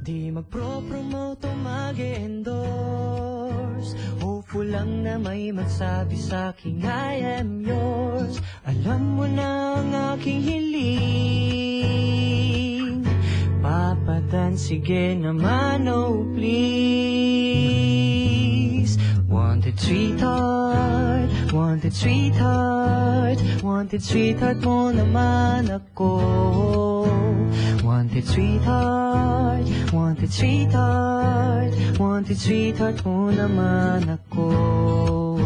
Di magpro-promote o mag-endorse, hopeful lang na may magsabi sa'king I am yours. Alam mo na ang aking hiling, Papadan, sige naman, oh please. Wanted sweetheart, wanted sweetheart, wanted sweetheart mo naman ako. Wanted sweetheart, wanted sweetheart, wanted sweetheart mo naman ako.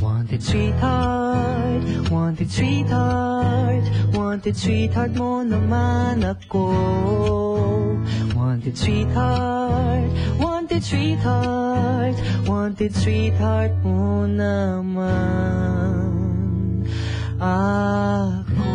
Wanted sweetheart, wanted sweetheart, wanted sweetheart mo naman ako. Wanted sweetheart, wanted sweetheart, wanted sweetheart mo naman ako.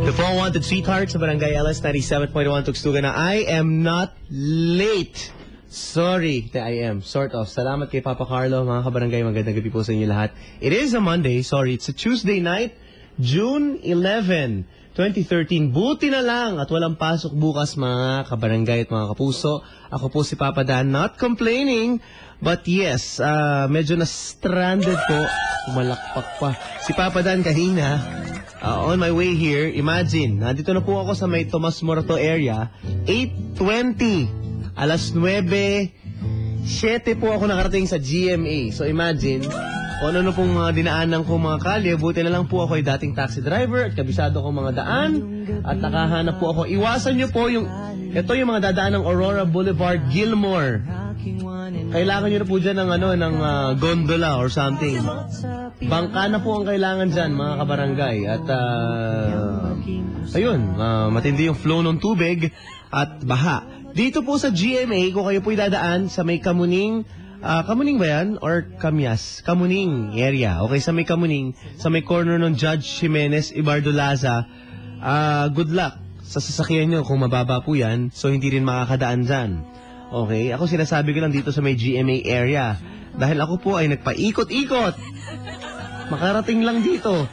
The phone wanted sweetheart sa Barangay LS 97.1 Tugstugan na I am not late. Sorry, I am. Sort of. Salamat kay Papa Carlo, mga kabarangay. Magandang gabi po sa inyo lahat. It is a Monday. Sorry, it's a Tuesday night, June 11, 2013. Buti na lang at walang pasok bukas, mga kabarangay at mga kapuso. Ako po si Papa Dan, not complaining. But yes, medyo na-stranded po. Umalakpak pa. Si Papa Dan kanina, on my way here, imagine, nandito na po ako sa may Tomas Morato area, 8:20. Alas 9:07 po ako nakarating sa GMA. So imagine, kung ano pong mga dinaanan ko mga kalye, buti na lang po ako ay dating taxi driver at kabisado ko mga daan at nakahanap po ako. Iwasan nyo po yung, ito yung mga dadaan ng Aurora Boulevard, Gilmore. Kailangan nyo na po dyan ng, ng gondola or something. Bangka na po ang kailangan dyan, mga kabarangay. At, ayun, matindi yung flow ng tubig at baha. Dito po sa GMA, kung kayo po'y dadaan sa may Kamuning, Kamuning ba yan? Or Kamyas? Kamuning area. Okay, sa may Kamuning, sa may corner ng Judge Jimenez Ibardolaza, good luck sa sasakyan nyo kung mababa po yan, so hindi rin makakadaan dyan. Okay, ako sinasabi ko lang dito sa may GMA area, dahil ako po ay nagpaikot-ikot. Makarating lang dito.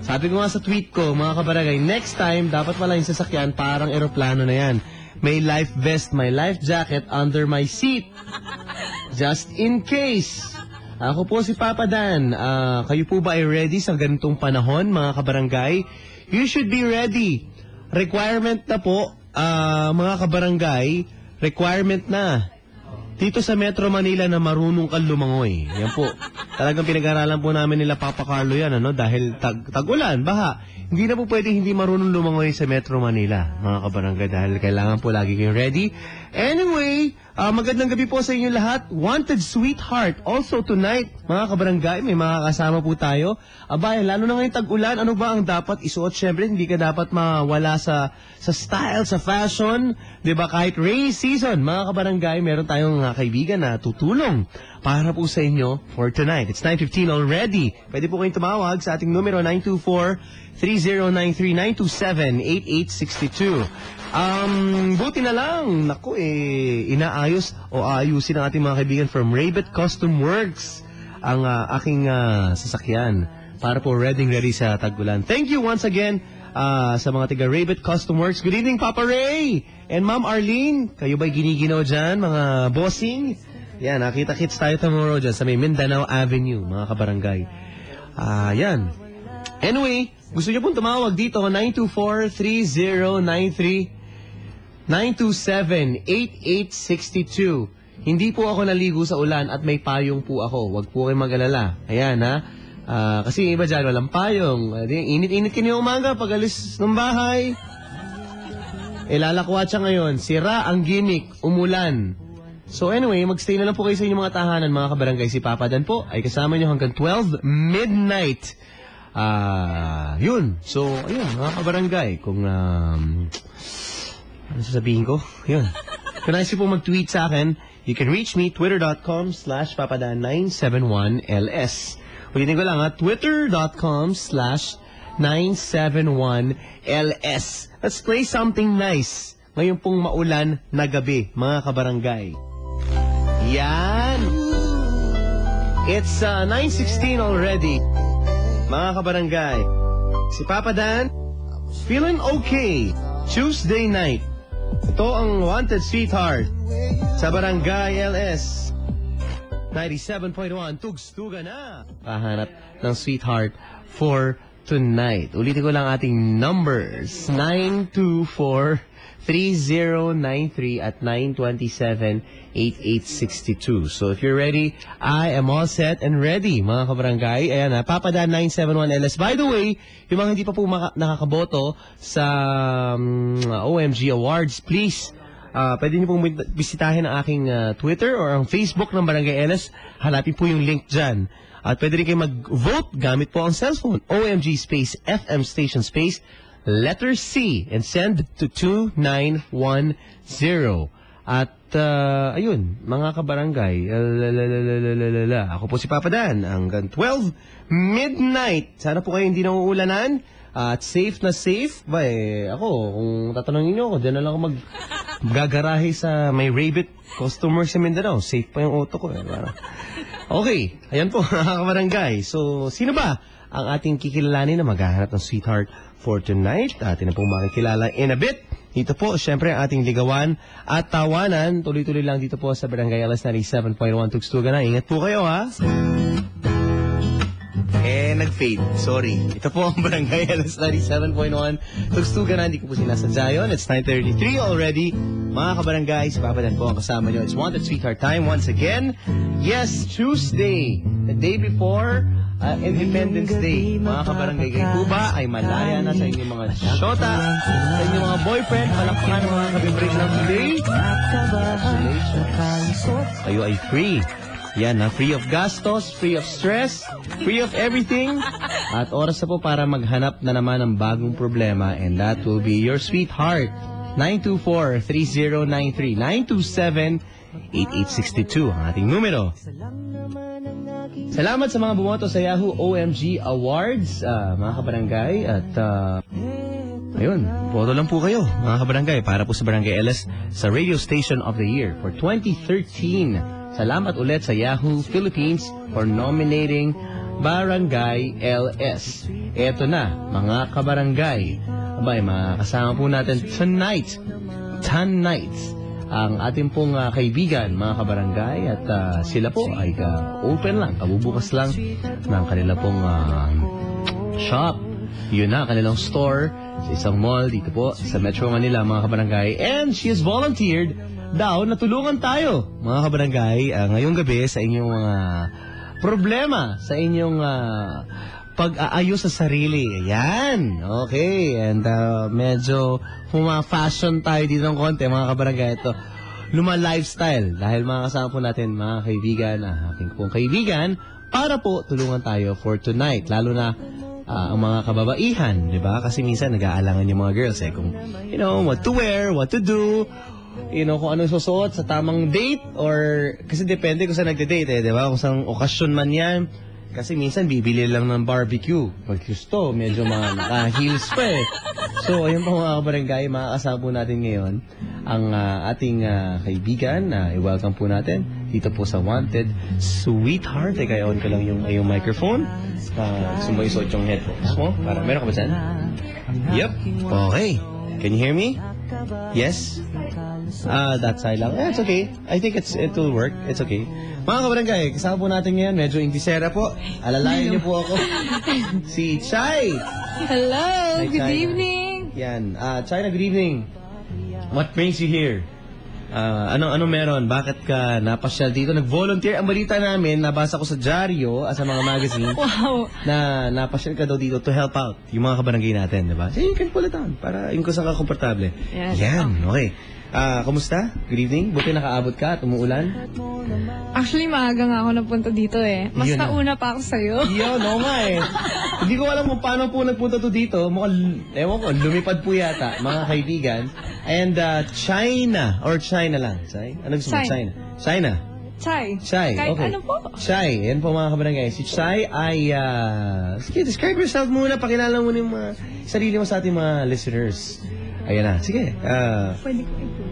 Sabi ko nga sa tweet ko, mga kabarangay, next time, dapat pala yung sasakyan, parang eroplano na yan. May life vest, may life jacket under my seat. Just in case. Ako po si Papa Dan. Kayo po ba ay ready sa ganitong panahon, mga kabarangay? You should be ready. Requirement na po, mga kabarangay, requirement na. Dito sa Metro Manila na marunong kang lumangoy. Yan po. Talagang pinag-aralan po namin nila Papa Carlo yan, dahil tag-ulan, baha. Hindi na po pwedeng hindi marunong lumangoy sa Metro Manila, mga kabarangay, dahil kailangan po lagi kayong ready. Anyway, magandang gabi po sa inyo lahat. Wanted Sweetheart. Also tonight, mga kabarangay, may mga kasama po tayo. Abay, lalo na ngayon tag-ulan, ano ba ang dapat isuot? Siyempre, hindi ka dapat mawala sa style, sa fashion. Diba? Kahit rainy season, mga kabarangay, meron tayong kaibigan na tutulong para po sa inyo for tonight. It's 9:15 already. Pwede po kayong tumawag sa ating numero 924-3093-927-8862. Buti na lang, naku inaayos o aayusin ng ating mga kaibigan from Rabbit Custom Works ang aking sasakyan para po ready sa tag-ulan. Thank you once again sa mga tiga Rabbit Custom Works. Good evening, Papa Ray and Ma'am Arlene. Kayo ba'y giniginaw dyan, mga bossing? Yan, nakita-kits tayo tomorrow dyan sa may Mindanao Avenue, mga kabarangay. Yan. Anyway, gusto nyo pong tumawag dito, 924-3093-927-8862. Hindi po ako naligo sa ulan at may payong po ako. Huwag po kayong mag-alala. Ayan, kasi yung iba dyan, walang payong. Init-init kinyo umaga pag alis ng bahay. Lalakwat siya ngayon. Sira ang gimmick, umulan. So anyway, magstay na lang po kayo sa inyong mga tahanan, mga kabarangay. Si Papa Dan po ay kasama nyo hanggang 12 midnight. Yun. So, ayun, mga kabarangay. Kung, ano sasabihin ko? Yun. Kung nais po mag-tweet sa akin, you can reach me, twitter.com/papadan971ls. Ulitin ko lang, twitter.com/971ls. Let's play something nice. Ngayon pong maulan na gabi, mga kabarangay. Yan. It's 9:16 already. Mga kabarangay, si Papa Dan, feeling okay. Tuesday night. Ito ang Wanted Sweetheart sa Barangay LS 97.1. Tugs-tuga na. Kahanap ng Sweetheart for tonight. Ulitin ko lang ating numbers. 924-3093 at 927-8862. So if you're ready, I am all set and ready, mga kabarangay. Ayan na, Papadaan 971 LS. By the way, yung mga hindi pa po nakakaboto sa OMG Awards, please, pwede niyo pong bisitahin ang aking Twitter or ang Facebook ng Barangay LS. Hanapin po yung link dyan. At pwede rin kayo mag-vote gamit po ang cellphone. OMG space FM station space letter C and send to 2910. At ayun, mga kabarangay, ako po si Papadaan hanggang 12 midnight. Sana po kayo hindi nauulanan at safe na safe. Ba ako, kung tatanungin niyo ako, diyan na lang ako gagarahe sa may Rabbit customer sa Mindanao. Safe pa yung auto ko. Okay, ayan po mga kabarangay. So, sino ba ang ating kikilalanin na maghahanap ng Sweetheart for tonight? Atin na pong makikilala in a bit. Dito po, syempre, ang ating ligawan at tawanan. Tuloy-tuloy lang dito po sa Barangay LS 97.1 Tugstugan na. Ingat po kayo, ha? Nag-fade. Sorry. Ito po ang Barangay LS 97.1 Tugstugan na. Hindi ko po sinasadya yun. It's 9:33 already. Mga kabarangay, si Papadaan po ang kasama nyo. It's Wanted Sweetheart time once again. Yes, Tuesday, the day before Independence Day. Mga kabarangay, kayo po ba ay malaya na sa inyong mga shota, sa inyong mga boyfriend, palakpakan ng mga kabibreak ng today? Congratulations. Kayo ay free. Yan na, free of gastos, free of stress, free of everything. At oras na po para maghanap na naman ng bagong problema, and that will be your sweetheart. 924-3093, 927-8862 ang ating numero. Salamat sa mga bumoto sa Yahoo OMG Awards, mga kabarangay. At ayun, boto lang po kayo, mga kabarangay, para po sa Barangay LS sa Radio Station of the Year for 2013. Salamat ulit sa Yahoo Philippines for nominating Barangay LS. Eto na, mga kabarangay. Abay, makakasama po natin tonight, ang ating pong kaibigan, mga kabarangay. At sila po ay open lang, kabubukas lang ng kanila pong shop. Yun na, kanilang store sa isang mall dito po sa Metro Manila, mga kabarangay. And she has volunteered daw na tulungan tayo, mga kabarangay, ngayong gabi sa inyong problema, sa inyong pag-aayos sa sarili. Ayan. Okay. And medyo fashion tayo dito ng konti, mga kabarangay. Ito, lifestyle. Dahil mga kasama po natin, mga kaibigan, aking pong kaibigan, para po tulungan tayo for tonight. Lalo na ang mga kababaihan, di ba? Kasi minsan nag-aalangan yung mga girls kung, what to wear, what to do, kung ano susuot sa tamang date, or kasi depende kung saan nagde-date, di ba? Kung saan okasyon man yan. Kasi minsan bibili lang ng barbecue. Pag gusto, medyo mga naka-heels pa eh. So, ayun po mga kabarangay, makakasama po natin ngayon ang ating kaibigan. I-welcome po natin dito po sa Wanted Sweetheart. Teka, on ko lang yung microphone. Gusto mo isuot yung headphones mo? Meron ka ba dyan? Yep. Okay. Can you hear me? Yes? That side lang. It's okay. I think it will work. It's okay. Mga kabarangay, kasama po natin ngayon, medyo intisera po. Alalayan niyo po ako. Si Chai. Hello, Hi, good Chai. evening. Yan. Chai, good evening. What brings you here? Anong meron? Bakit ka napasyal dito? Nag-volunteer. Ang balita namin, nabasa ko sa dyaryo, sa mga magazine, Wow. na napasyal ka daw dito to help out yung mga kabarangay natin, di ba? So, you can pull it on para yung kung saan ka komportable. Yes. Yan, okay. Kumusta? Good evening. Buti nakaabot ka at umuulan. Actually, maaga nga ako napunta dito eh. Mas Yun na. nauna pa ako sa'yo. Yun, oo nga eh. Hindi ko alam kung paano po nagpunta to dito. Mukhang, ewan ko, lumipad po yata, mga kaibigan. And China, or China lang. Chai? Ano gusto mo? China. China. Chai. Chai, Kahit okay. ano po. Chai, yan po mga kabarangay. Si Chai ay, sige, describe yourself muna. Pakilala mo yung mga sarili mo sa ating mga listeners. Ayan na, sige. Pwede ko ito.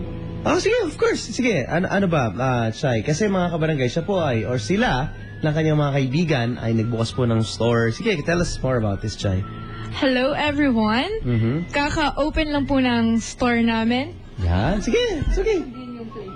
Sige, of course. Sige, ano ba, Chai? Kasi mga kabarangay, siya po ay, or sila, ng kanyang mga kaibigan, ay nagbukas po ng store. Sige, tell us more about this, Chai. Hello everyone. Mm-hmm. Kaka-open lang po ng store namin. Yan, sige, it's okay.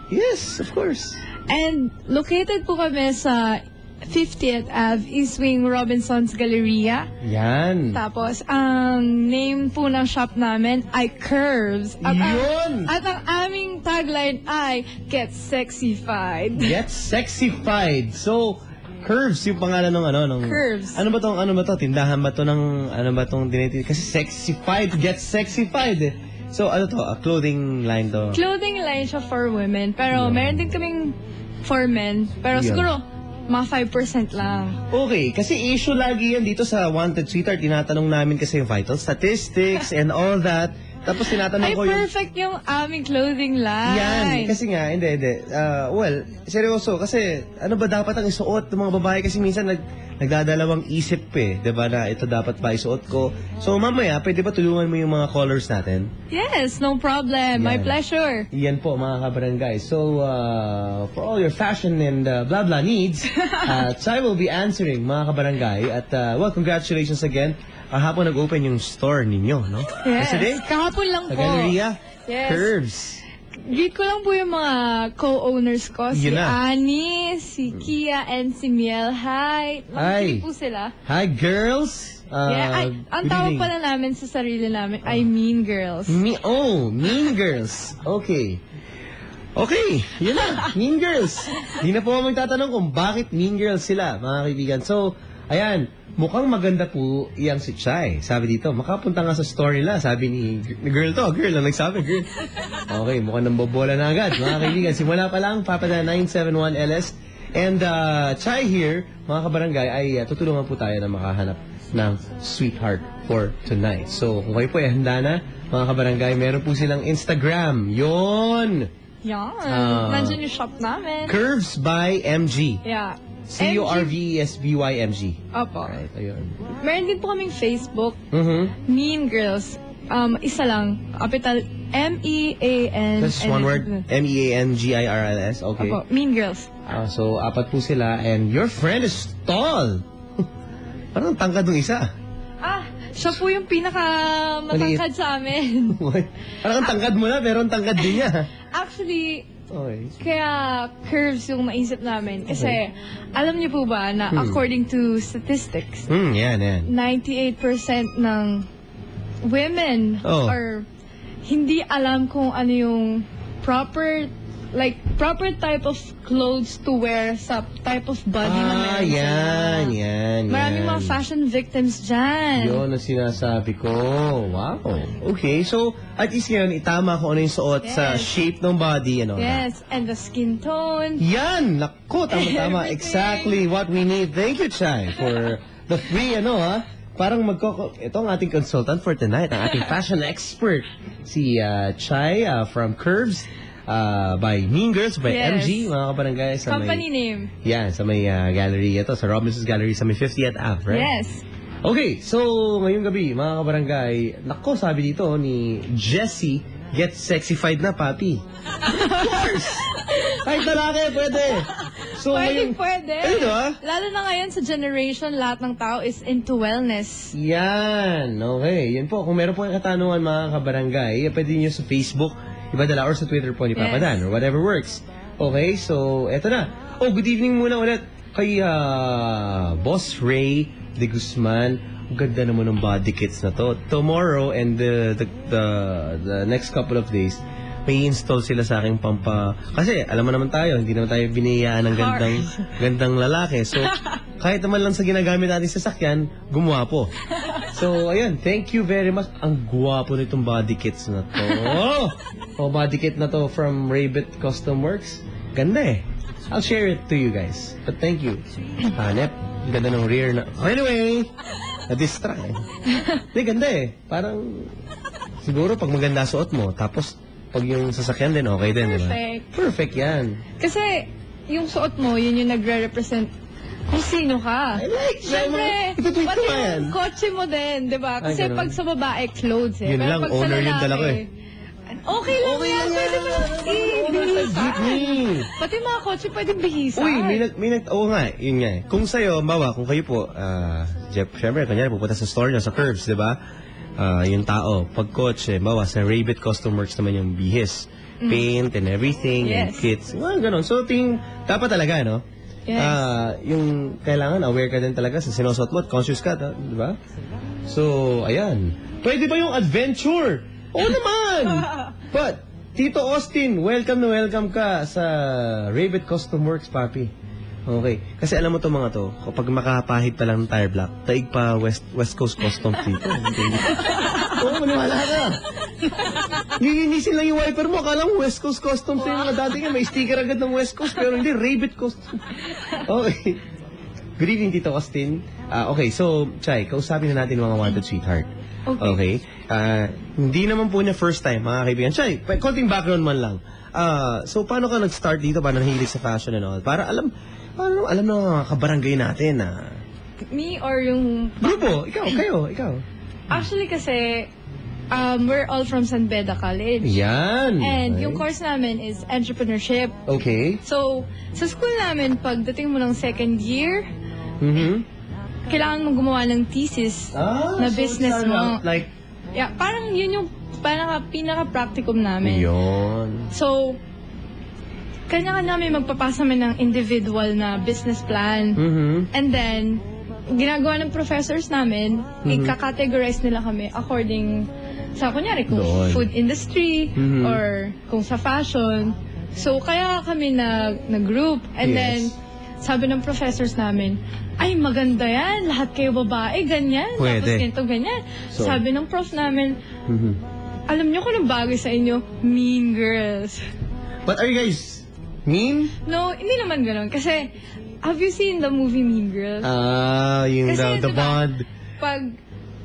Yes, of course. And located po kami sa 50th Ave, East Wing Robinson's Galleria. Yan. Tapos, ang name po ng shop namin ay Curves. Yun! At ang aming tagline ay Get Sexified. Get sexified. So, Curves yung pangalan ng Curves. Ano ba to? Tindahan ba to ng ano ba tong diniti? Kasi sexified, get sexified. So, ano to? A clothing line to. Clothing line siya for women. Pero meron din kaming for men. Pero Yeah. siguro, mga 5% lang. Okay, kasi issue lagi yan dito sa Wanted Sweetheart. Tinatanong namin kasi yung vital statistics and all that. Tapos tinatanong Ay, ko yung... perfect yung aming clothing line. Yan, kasi nga, hindi. Well, seryoso, kasi ano ba dapat ang isuot ng mga babae? Kasi minsan nagdadalawang isip diba, na ito dapat ba isuot ko? So mamaya, pwede ba tulungan mo yung mga colors natin? Yes, no problem. My Yan. pleasure. Yan po, mga kabarangay. So, for all your fashion and blah blah needs, Chai will be answering, mga kabarangay. At, well, congratulations again. Kahapon nag-open yung store ninyo, no? Yes. Yesterday? Kahapon lang Sa po. Galleria? Yes. Curves. Greet ko lang po yung mga co-owners ko. Si Yun na. Annie, si Kia, and si Miel. Hi. Hi. Nakikinig po sila. Hi, girls! Yeah, ang good tawag evening. pala namin sa sarili namin ay Mean Girls. Mean Girls. Okay. Okay, yun na. Mean Girls. Di na po ako magtatanong kung bakit Mean Girls sila, mga kaibigan. So, ayan, mukhang maganda po iyang si Chai. Sabi dito, makapunta nga sa store nila. Sabi ni girl ang nagsabi, girl. Okay, mukhang nambobola na agad. Mga kaibigan, simula pa lang, Papada 971LS. And Chai here, mga kabarangay, ay tutulungan po tayo na makahanap ng sweetheart for tonight. So, kung kayo po ay handa na, mga kabarangay, meron po silang Instagram. Yon! Yan. Nandyan yung shop namin. Curves by MG. Yeah. CURVESBYMG. Opo. Right, ayun. Meron din po kaming Facebook, Mean Girls. Isa lang. Capital M-E-A-N. That's one word. MEANGIRLS. Okay. Opo, Mean Girls. So, apat po sila. And your friend is tall. Parang tangkad ng isa. Siya po yung pinaka-matangkad sa amin. Parang ang tangkad mo na, pero ang tangkad din niya. Actually, Okay. kaya curves yung maisip namin. Kasi, alam niyo po ba na according to statistics, Yan. 98% ng women are hindi alam kung ano yung proper type of clothes to wear sa type of body na meron sila. Yan. Maraming mga fashion victims dyan. Yun ang sinasabi ko. Wow. Okay, so at least ngayon, itama ko ano yung suot sa shape ng body. Yes, and the skin tone. Yan! Naku, tama. Everything. Exactly what we need. Thank you, Chai, for the free, Parang ito ang ating consultant for tonight, ang ating fashion expert, si Chai from Curves by Mean Girls, by Yes. MG, mga kabarangay. Sa Company name. Yan, sa may gallery ito, sa Robinson's Gallery, sa may 50th Ave, right? Yes. Okay, so ngayong gabi, mga kabarangay, nako, sabi dito ni Jessie, get sexified na, papi. Of course! Kahit lalaki, pwede. So, Pwede. Ano ba? Lalo na ngayon sa generation, lahat ng tao is into wellness. Yan, okay. Yan po, kung meron po yung katanungan, mga kabarangay, pwede nyo sa Facebook, ipadala, or sa Twitter po ni Papa Yes. Dan, or whatever works. Okay, so, eto na. Oh, good evening muna ulit kay Boss Ray de Guzman. Ang ganda naman ng body kits na to. Tomorrow and the next couple of days, may install sila sa aking kasi alam mo naman tayo, hindi naman tayo biniyayaan ng gandang lalaki. So, kahit naman lang sa ginagamit natin sa sasakyan, gumawa po. So, ayun, thank you very much. Ang gwapo nitong body kits na to. Body kit na to from Rabbit Custom Works. Ganda eh. I'll share it to you guys. But thank you. Hanep. Ang ganda ng rear na. Anyway, na-distract eh. Hindi, ganda eh. Parang, siguro pag maganda suot mo, tapos pag yung sasakyan din, okay din, di ba? Perfect. Perfect yan. Kasi, yung suot mo, yun yung nagre-represent kung sino ka. I like that. Siyempre, Itutuit ko pati nga yan. yung kotse mo din, di ba? Kasi ganun. pag sa babae, clothes eh. Yun Pero lang, pag sa owner yung lalaki, dala ko eh. Okay lang yan. Pwede mo lang Jeepney. Pati mga kotse pwedeng bihisan. Uy, oo nga, yun nga eh. Kung sa'yo, kung kayo po, Jeff, syempre, kanyari, pupunta sa store nyo, sa Curves, di ba? yung tao. Pag kotse, bawa sa Rabbit Custom Works naman yung bihis. Paint and everything, and Yes. kits. Ganun. So, dapat talaga, no? Yes. Yung kailangan, aware ka din talaga sa sinusuot mo at conscious ka, di ba? So, ayan. Pwede ba yung adventure? Oo naman! But, Tito Austin, welcome na welcome ka sa Rabbit Custom Works, papi. Okay. Kasi alam mo to mga to, kapag makapahid pa lang ng tire block, taig pa West Coast Customs dito. Oo, maniwala ka. Lilinisin lang yung wiper mo, akala mo West Coast Customs yung mga dati nga, may sticker agad ng West Coast, pero hindi, Rabbit Customs. Okay. Good evening, Tito Austin. Okay, so, Chay, kausapin na natin yung mga wanted sweetheart. Okay. Hindi naman po niya first time, mga kaibigan. Chay, konting background man lang. So, paano ka nag-start dito? Paano nahilig sa fashion and all? Para alam ng mga kabarangay natin na... Me or yung... Grupo, ikaw. Actually kasi, we're all from San Beda College. Yan. And Okay. yung course namin is entrepreneurship. Okay. So, sa school namin, pagdating mo ng second year, kailangan mong gumawa ng thesis na business mo. Like, Yeah, parang yun yung pinaka-practicum namin. yun. So, kanya-kanya namin magpapasa namin ng individual na business plan. And then, ginagawa ng professors namin, ika-categorize nila kami according sa, kunyari, kung Doon. food industry or kung sa fashion. So, kaya kami nag-group. And Yes. then, sabi ng professors namin, ay, maganda yan. Lahat kayo babae, ganyan. Pwede. Tapos ganito, ganyan. So, sabi ng prof namin, alam niyo kung anong bagay sa inyo? Mean Girls. But are you guys mean? No, hindi naman ganun. Kasi, have you seen the movie Mean Girls? Yung Kasi, the diba, bond.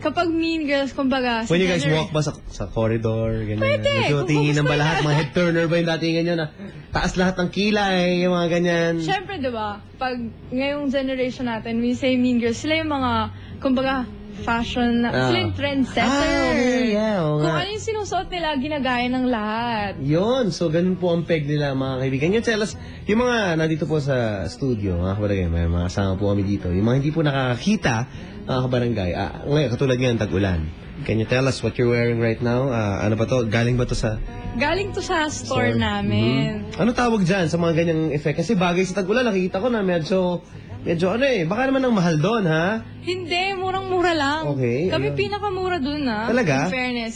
Kapag Mean Girls, kumbaga, When you guys walk ba sa corridor, ganyan. Pwede. Medyo Kung tingin gusto ba lahat, yan. mga head turner ba yung datingan nyo na taas lahat ng kilay, yung mga ganyan. Siyempre, di ba, pag ngayong generation natin, we say Mean Girls, sila yung mga, kumbaga, fashion, sila yung trendsetter. Okay, yeah, oo Kung nga. ano yung sinusuot nila, ginagaya ng lahat. Yun, so ganun po ang peg nila mga kaibigan. Yung tell us, yung mga nandito po sa studio, mga kabarangay, may mga kasama po kami dito. Yung mga hindi po nakakakita, mga kabarangay, ngayon, katulad ngayon, tag-ulan. Can you tell us what you're wearing right now? Ano ba to? Galing ba to sa... Galing to sa store namin. Ano tawag dyan sa mga ganyang effect? Kasi bagay sa tag-ulan, nakikita ko na medyo ano baka naman ang mahal doon, ha? Hindi, murang-mura lang. Okay, Kami ayun. pinakamura dun, ha? Talaga? In fairness.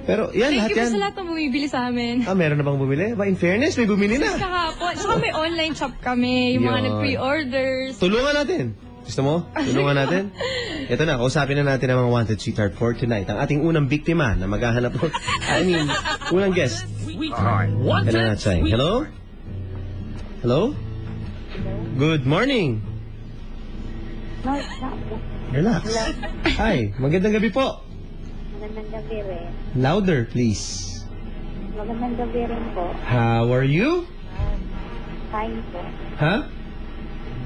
Pero yan, Thank lahat you po yan. sa lahat na bumibili sa amin. Meron na bang bumili? In fairness, may bumili na. Kahapon. Saka may online shop kami. Yung mga Yun. nag-pre-orders. Tulungan natin. Gusto mo? Tulungan natin? Ito na, kausapin na natin ang mga wanted sweetheart for tonight. Ang ating unang biktima na maghahanap po. Unang guest. Ito na, Chay. Hello? Hello? Good morning. Relax. Hi, magandang gabi po. Magandang gabi rin. Louder, please. Magandang gabi rin po. How are you? Fine po. Ha?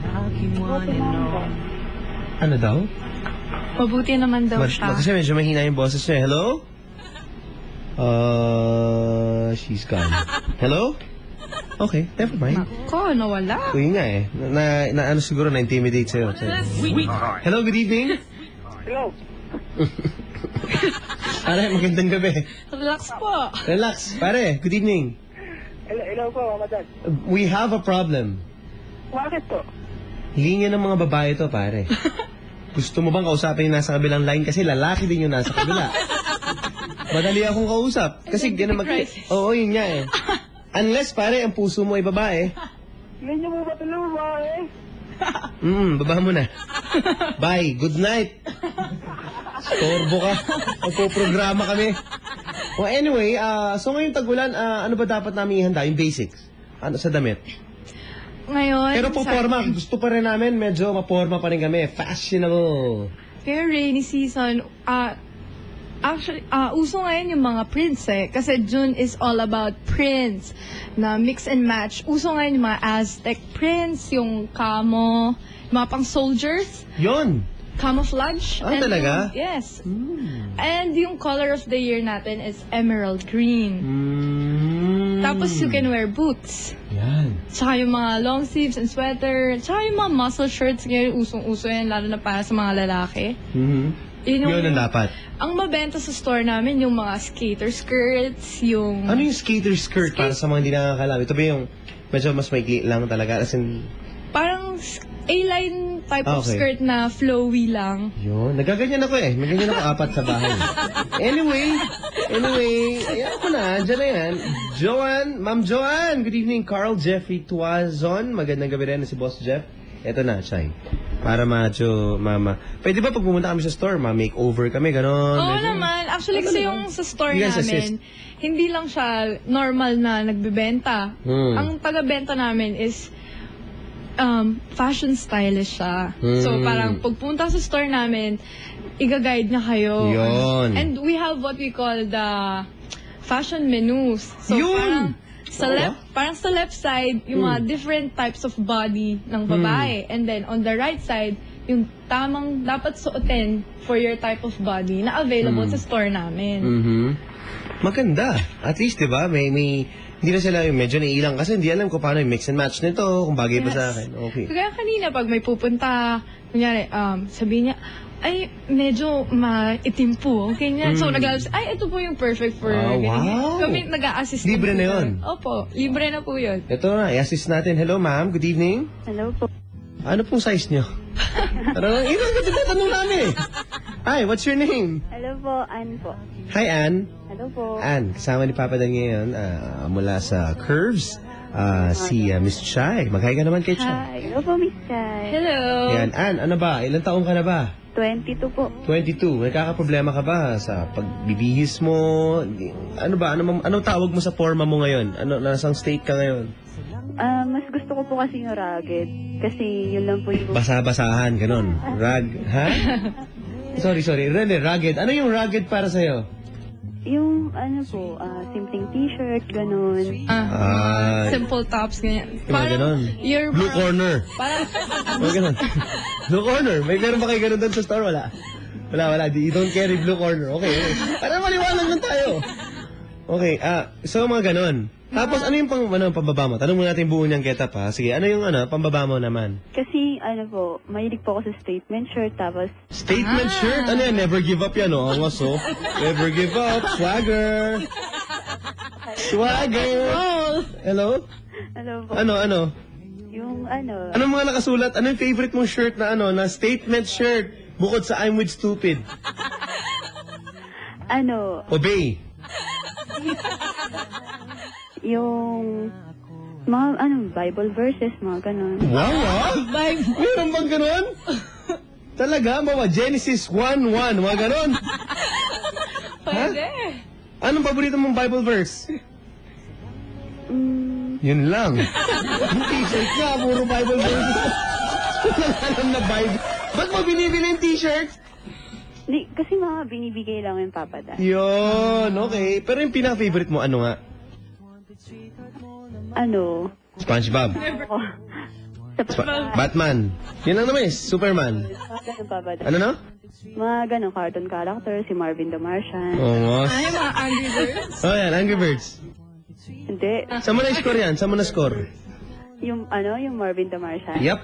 Buti naman po. Ano daw? Mabuti naman daw siya. Kasi medyo mahina yung boses niya. Hello? She's gone. Hello? Okay, never mind. Ko, nawala. Uy nga eh. Ano siguro na-intimidate sa'yo. Hello, good evening. Hello. Pare, magandang gabi. Relax po. Relax. Pare, good evening. Hello po, Mama Dad. We have a problem. Bakit po? Linya ng mga babae to, pare. Gusto mo bang kausapin yung nasa kabilang line? Kasi lalaki din yung nasa kabila. Madali akong kausap. Kasi ganun Crisis. Oo, yun nga eh. Unless, pare, ang puso mo ay babae. Hindi niyo po ba tulong ba eh? Baba mo na. Bye. Good night. Storbo ka. Magpo-programa kami. Well, anyway, so ngayong tag-ulan, ano ba dapat namin ihanda? Yung basics. Ano sa damit? Ngayon, Pero po forma, gusto pa rin namin, medyo maporma pa rin kami. Fashionable. Pero rainy season, actually, uso ngayon yung mga prints eh. Kasi June is all about prints na mix and match. Uso ngayon yung mga Aztec prints, yung camo, yung mga pang soldiers, Yon. camouflage. And Talaga? yes. And yung color of the year natin is emerald green. Tapos you can wear boots. Yan. Tsaka yung mga long sleeves and sweater. Tsaka yung mga muscle shirts ngayon, usong-uso yan, lalo na para sa mga lalaki. Yun ang dapat. Ang mabenta sa store namin, yung mga skater skirts, yung... Ano yung skater skirt para sa mga hindi nakakalam? Ito ba yung medyo mas maikli lang talaga? As in, Parang A-line type of Okay. skirt na flowy lang. yun. Nagaganyan ako eh. May ganyan ako 4 sa bahay. Anyway, ayan ko na. Diyan na yan. Ma'am Joanne. Good evening. Carl Jeffrey Tuazon. Magandang gabi rin si Boss Jeff. Ito na, Chay. Para macho, mama. Pwede ba pag pumunta kami sa store, ma-makeover kami, gano'n? Oo Medyo- naman. Actually, kasi yung sa store You guys namin, hindi lang siya normal na nagbebenta. Ang taga-benta namin is fashion stylist siya. So, parang pagpunta sa store namin, iga-guide na kayo. Yun. And we have what we call the fashion menus. So, Yun! parang sa left side, yung mga different types of body ng babae. And then, on the right side, yung tamang dapat suotin for your type of body na available sa store namin. Maganda. At least, di ba? May, hindi na sila yung medyo naiilang kasi hindi alam ko paano yung mix and match nito, kung bagay ba sa akin. Okay. Kaya kanina, pag may pupunta, kunyari, sabihin niya, ay, medyo maitim po. Okay niya. So, naglalabas, ay, ito po yung perfect for ganyan. wow. Kami nag-a-assist. Libre po na doon. yun? Opo, libre na po yun. Ito na, i-assist natin. Hello, ma'am. Good evening. Hello po. Ano pong size nyo? Parang, ito ang tinatanong namin. Hi, what's your name? Hello po, Ann po. Hi, Ann. Hello po. Ann, kasama ni Papa Dan ngayon mula sa Curves. Si Miss Chai. Mag-hi ka naman kay Chai. Hello po, Miss Chai. Hello. Yan, Ann, ano ba? Ilang taong ka na ba? 22 po. 22. Nagkakaproblema ka ba sa pagbibihis mo? Ano ba? Anong tawag mo sa forma mo ngayon? Nasang state ka ngayon? Mas gusto ko po kasi yung rugged. Kasi yun lang po yung... Basa-basahan, ganun. Ha? Sorry. Rugged. Ano yung rugged para sa'yo? Yung simpleng t-shirt, ganun. Simple tops, ganyan. Mga ganun. Your Blue corner. Parang, Mga ganun. Blue corner. Meron ba kayo ganun doon sa store? Wala. You don't carry blue corner. Okay. Para maliwanag lang tayo. Okay. So mga ganun. Tapos ano yung pambaba mo? Tanong mo natin buo niyang get up ha. Sige, ano yung pambaba mo naman? Kasi mahilig po ako sa statement shirt, tapos... Statement shirt? Ano yan? Never give up yan, oh. Angas, oh. Never give up. Swagger. Hello? Hello po. Ano? Yung Anong mga nakasulat? Ano yung favorite mong shirt na na statement shirt? Bukod sa I'm with stupid. Obey. yung... mga Bible verses, mga ganun. Wow, meron bang ganun? Talaga? Genesis 1:1, mga ganun? pwede. Anong paborito mong Bible verse? Yun lang. Yung t-shirt ka, puro Bible verse. Walang alam na Bible. Ba't mo binibili yung t-shirt? Kasi mga binibigay lang yung Papa Dan. Yun, okay. Pero yung pinaka-favorite mo, ano nga? SpongeBob. Batman. Yun lang naman Superman. Ganun, Papa Dan. Ano no? Mga ganun, cartoon character, si Marvin the Martian. Oo. Ay, mga Angry Birds. Oh, yan, Angry Birds. Hindi. Saan mo na-score yan? Saan mo na-score? Yung Marvin the Martian. Yup.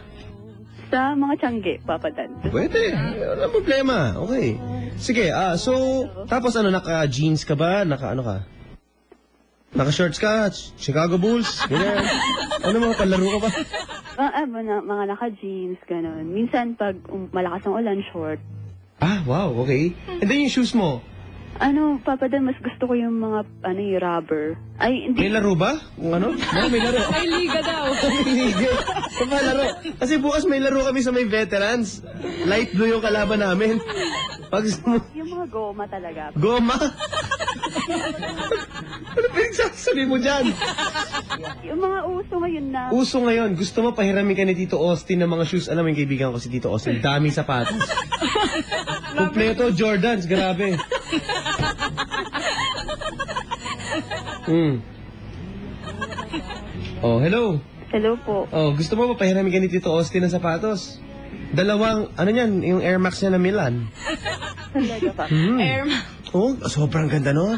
Sa mga tiyangge, Papa Dan. Pwede. Walang problema. Okay. Sige, so, tapos naka-jeans ka ba? Naka-ano ka? Naka-shorts ka? Chicago Bulls? Ganyan. Ano mga palaro ka ba? Mga naka-jeans, ganun. Minsan, pag malakas ang ulan, short. Wow, okay. And then yung shoes mo? Papa Dan, mas gusto ko yung mga, yung rubber. Ay, hindi. May laro ba? Kung ano? May laro. May liga daw. May liga. Laro. Kasi bukas may laro kami sa may veterans. Light blue yung kalaban namin. Yung mga goma talaga. Goma? Ano pinagsasabi mo dyan? Yung mga uso ngayon na... Uso ngayon. Gusto mo pahiramin ka ni Tito Austin ng mga shoes. Alam mo yung kaibigan ko si Tito Austin. Daming sapatos. Kompleto Jordans. Grabe. Oh, hello. Hello po. Oh, gusto mo pa pahiramin ka ni Tito Austin ng sapatos? Dalawang, yung Air Max niya na Milan. Talaga pa. Air Oh, sobrang ganda nun.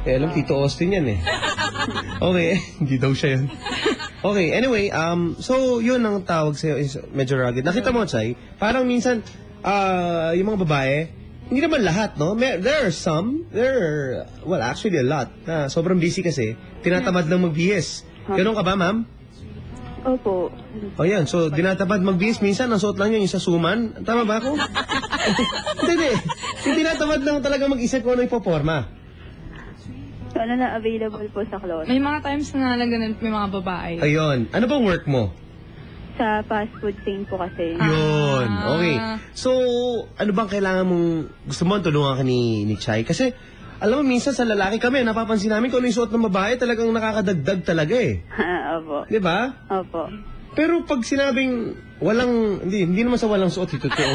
Alam, Tito Austin yan Okay, hindi daw siya yun. Okay, anyway, so yun ang tawag sa'yo is medyo rugged. Nakita mo, Chay, parang minsan, yung mga babae, hindi naman lahat, no? There are some, well, actually a lot, na sobrang busy kasi, tinatamad lang magbihis. Ganon ka ba, ma'am? Opo. O yan, so dinatamad magbihis, minsan ang suot lang yun, yung sa suman. Tama ba ako? Hindi. Yung tinatamad lang talaga mag-isip kung ano ipoporma. So, ano na available po sa closet? May mga times na ganun may mga babae. Ayun. Ano bang work mo? Sa fast food chain po kasi. Yun. Okay. So, ano bang kailangan mong, gusto mo tulungan ka ni Chay? Kasi, alam mo, minsan sa lalaki kami, napapansin namin kung ano yung suot ng babae, talagang nakakadagdag talaga eh. Opo. Di ba? Opo. Pero pag sinabing walang, hindi naman sa walang suot, ito kasi.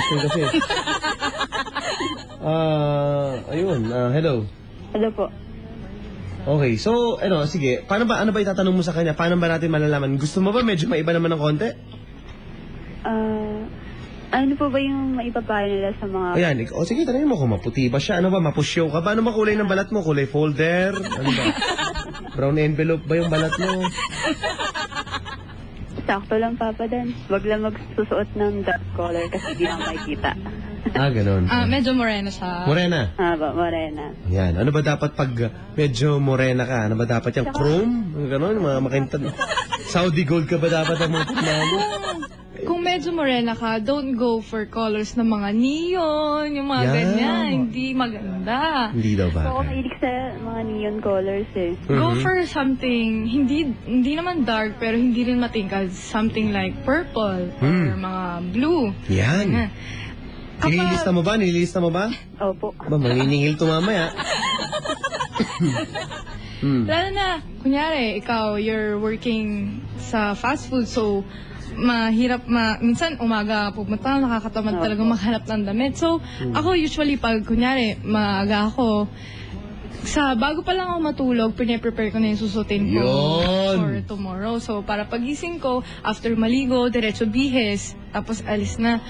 Ayun, hello. Hello po. Okay, so, sige, ano ba itatanong mo sa kanya? Paano ba natin malalaman? Gusto mo ba medyo maiba naman ng konti? Ano po ba yung maipapayo nila sa mga... Ayan, sige, tanongin mo kung maputi ba siya. Ano ba, mapusyaw ka ba? Ano ba kulay ng balat mo? Kulay folder? Ano ba? Brown envelope ba yung balat mo? Sakto lang, Papa Dan. Wag lang magsusuot ng dark color kasi di na makikita. Ganun. Medyo morena siya. Morena? Morena. Yan. Ano ba dapat pag medyo morena ka? Ano ba dapat yung chrome? Ganon, mga makintan. Saudi gold ka ba dapat ang mga pagmamo? Kung medyo morena ka, don't go for colors ng mga neon, yung mga ganyan. Hindi maganda. Hindi daw ba? So, ako mahilig sa mga neon colors eh. Go for something, hindi naman dark, pero hindi rin matingkad. Something like purple or mga blue. Yan. Nililista mo ba? Opo. Ba, maniningil to mamaya. Lalo na, kunyari, ikaw, you're working sa fast food, so mahirap minsan umaga pupunta, nakakatamad talaga maghanap ng damit. So, ako usually pag kunyari, maaga ako, bago pa lang ako matulog, prepare ko na yung susutin ko for tomorrow. So, para pagising ko, after maligo, diretso bihis, tapos alis na.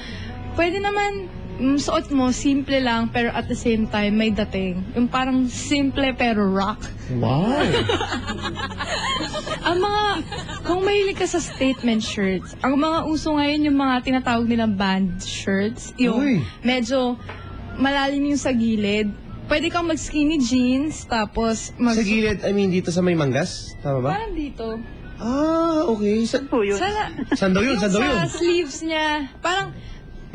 Pwede naman, suot mo, simple lang, pero at the same time, may dating. Yung parang simple pero rock. Wow! Kung mahilig ka sa statement shirts, ang mga uso ngayon yung mga tinatawag nilang band shirts, yung medyo malalim yung sa gilid. Pwede kang mag-skinny jeans, tapos Sa gilid, dito sa may manggas? Tama ba? parang dito. Okay. Po yun. Saan daw yun? Sa sleeves niya, parang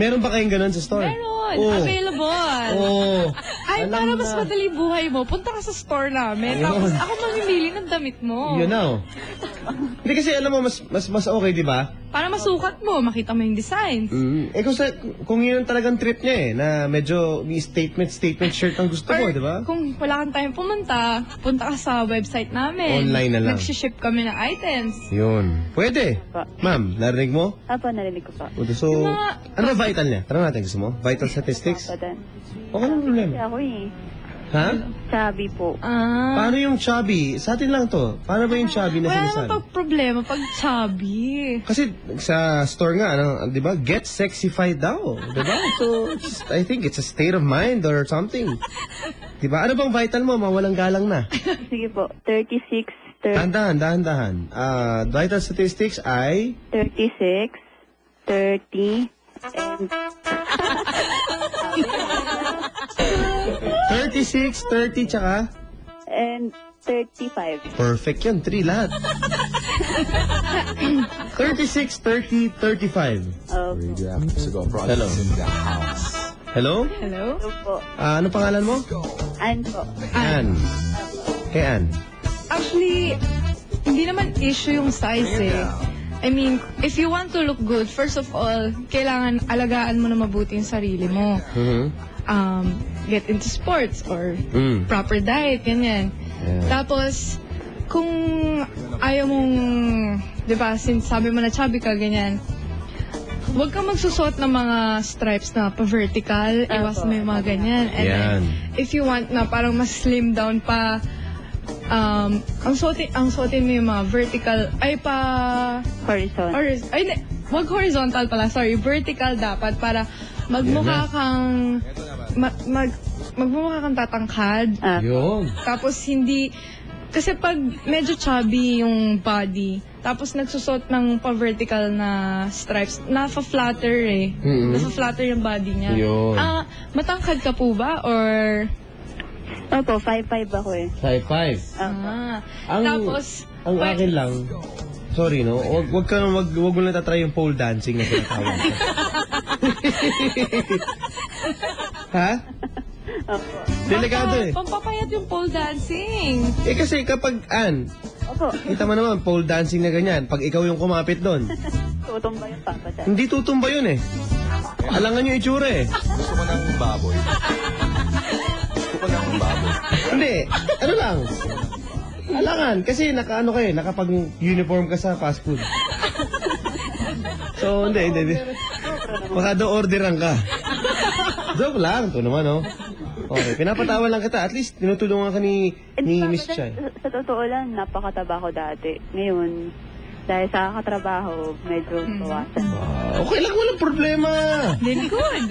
Meron ba kayong ganun sa store? meron, available. Ay, para mas madali buhay mo, punta ka sa store namin. Tapos ako mamimili ng damit mo. Yun na. Hindi kasi alam mo, mas okay, di ba? Para masukat mo, makita mo yung designs. Kung yun ang talagang trip niya na medyo statement shirt ang gusto mo, di ba? Kung wala kang time pumunta, punta ka sa website namin. Online na lang. Nag-ship kami ng items. Yun. Pwede. Ma'am, narinig mo? Narinig ko pa. So, ano ba vital niya? Tanong natin, gusto mo? Vital statistics? Papa Dan. Okay lang problema. Ako eh. Ha? Chubby po. Paano yung chubby? Sa atin lang to. Paano ba yung chubby na Wala sinasabi? naman problema pag chubby. Kasi sa store nga, di ba? Get sexified daw. Di ba? So, I think it's a state of mind or something. Di ba? Ano bang vital mo? Mawalang galang na. Sige po. 36, Dahan-dahan. Vital statistics ay... 36, 30, and 36, 30, tsaka... and 35. Perfect yan. 3 lahat. 36, 30, 35. Hello. Hello? Hello? Hello po. Ano pangalan mo? Ann po. Ann. Kay Ann. Actually, hindi naman issue yung size eh. I mean, if you want to look good, first of all, kailangan alagaan mo na mabuti yung sarili mo. Get into sports or proper diet, ganyan. Tapos, kung ayaw mong, di ba, since sabi mo na chubby ka, ganyan, huwag kang magsusot ng mga stripes na pa-vertical, iwas mo yung mga ganyan. And then, if you want na parang mas slim down pa, ang suotin mo yung mga vertical, ay pa... Horizontal. Wag horizontal pala, sorry. Vertical dapat para magmukha kang... magmukha kang tatangkad. Yun. Tapos hindi Kasi pag medyo chubby yung body, tapos nagsusot ng pa-vertical na stripes, nafa-flatter eh. Nafa-flatter yung body niya. Yun. Matangkad ka po ba? Or... Opo, 5'5" ako eh. 5'5". Tapos... Ang akin lang, sorry no, wag mo lang tatry yung pole dancing na tinatawag ko. Ha? Opo. Delikado eh. Pampapayat yung pole dancing. Eh kasi kapag, Opo. kita mo naman, pole dancing na ganyan, pag ikaw yung kumapit doon, Tutumba yung Papa Dan. hindi tutumba yun eh. Alangan yung itsura eh. Gusto ko ng baboy. Hindi, ano lang. Alangan, kasi nakaano kayo, nakapag-uniform ka sa fast food. So, hindi. Baka do orderan ka. Joke lang, ito naman, oh. Okay, pinapatawa lang kita. At least, tinutulungan ka ni Miss Chay. Sa totoo lang, napakataba ko dati. Ngayon, dahil sa katrabaho, medyo bawasan. Okay lang, walang problema. Very good.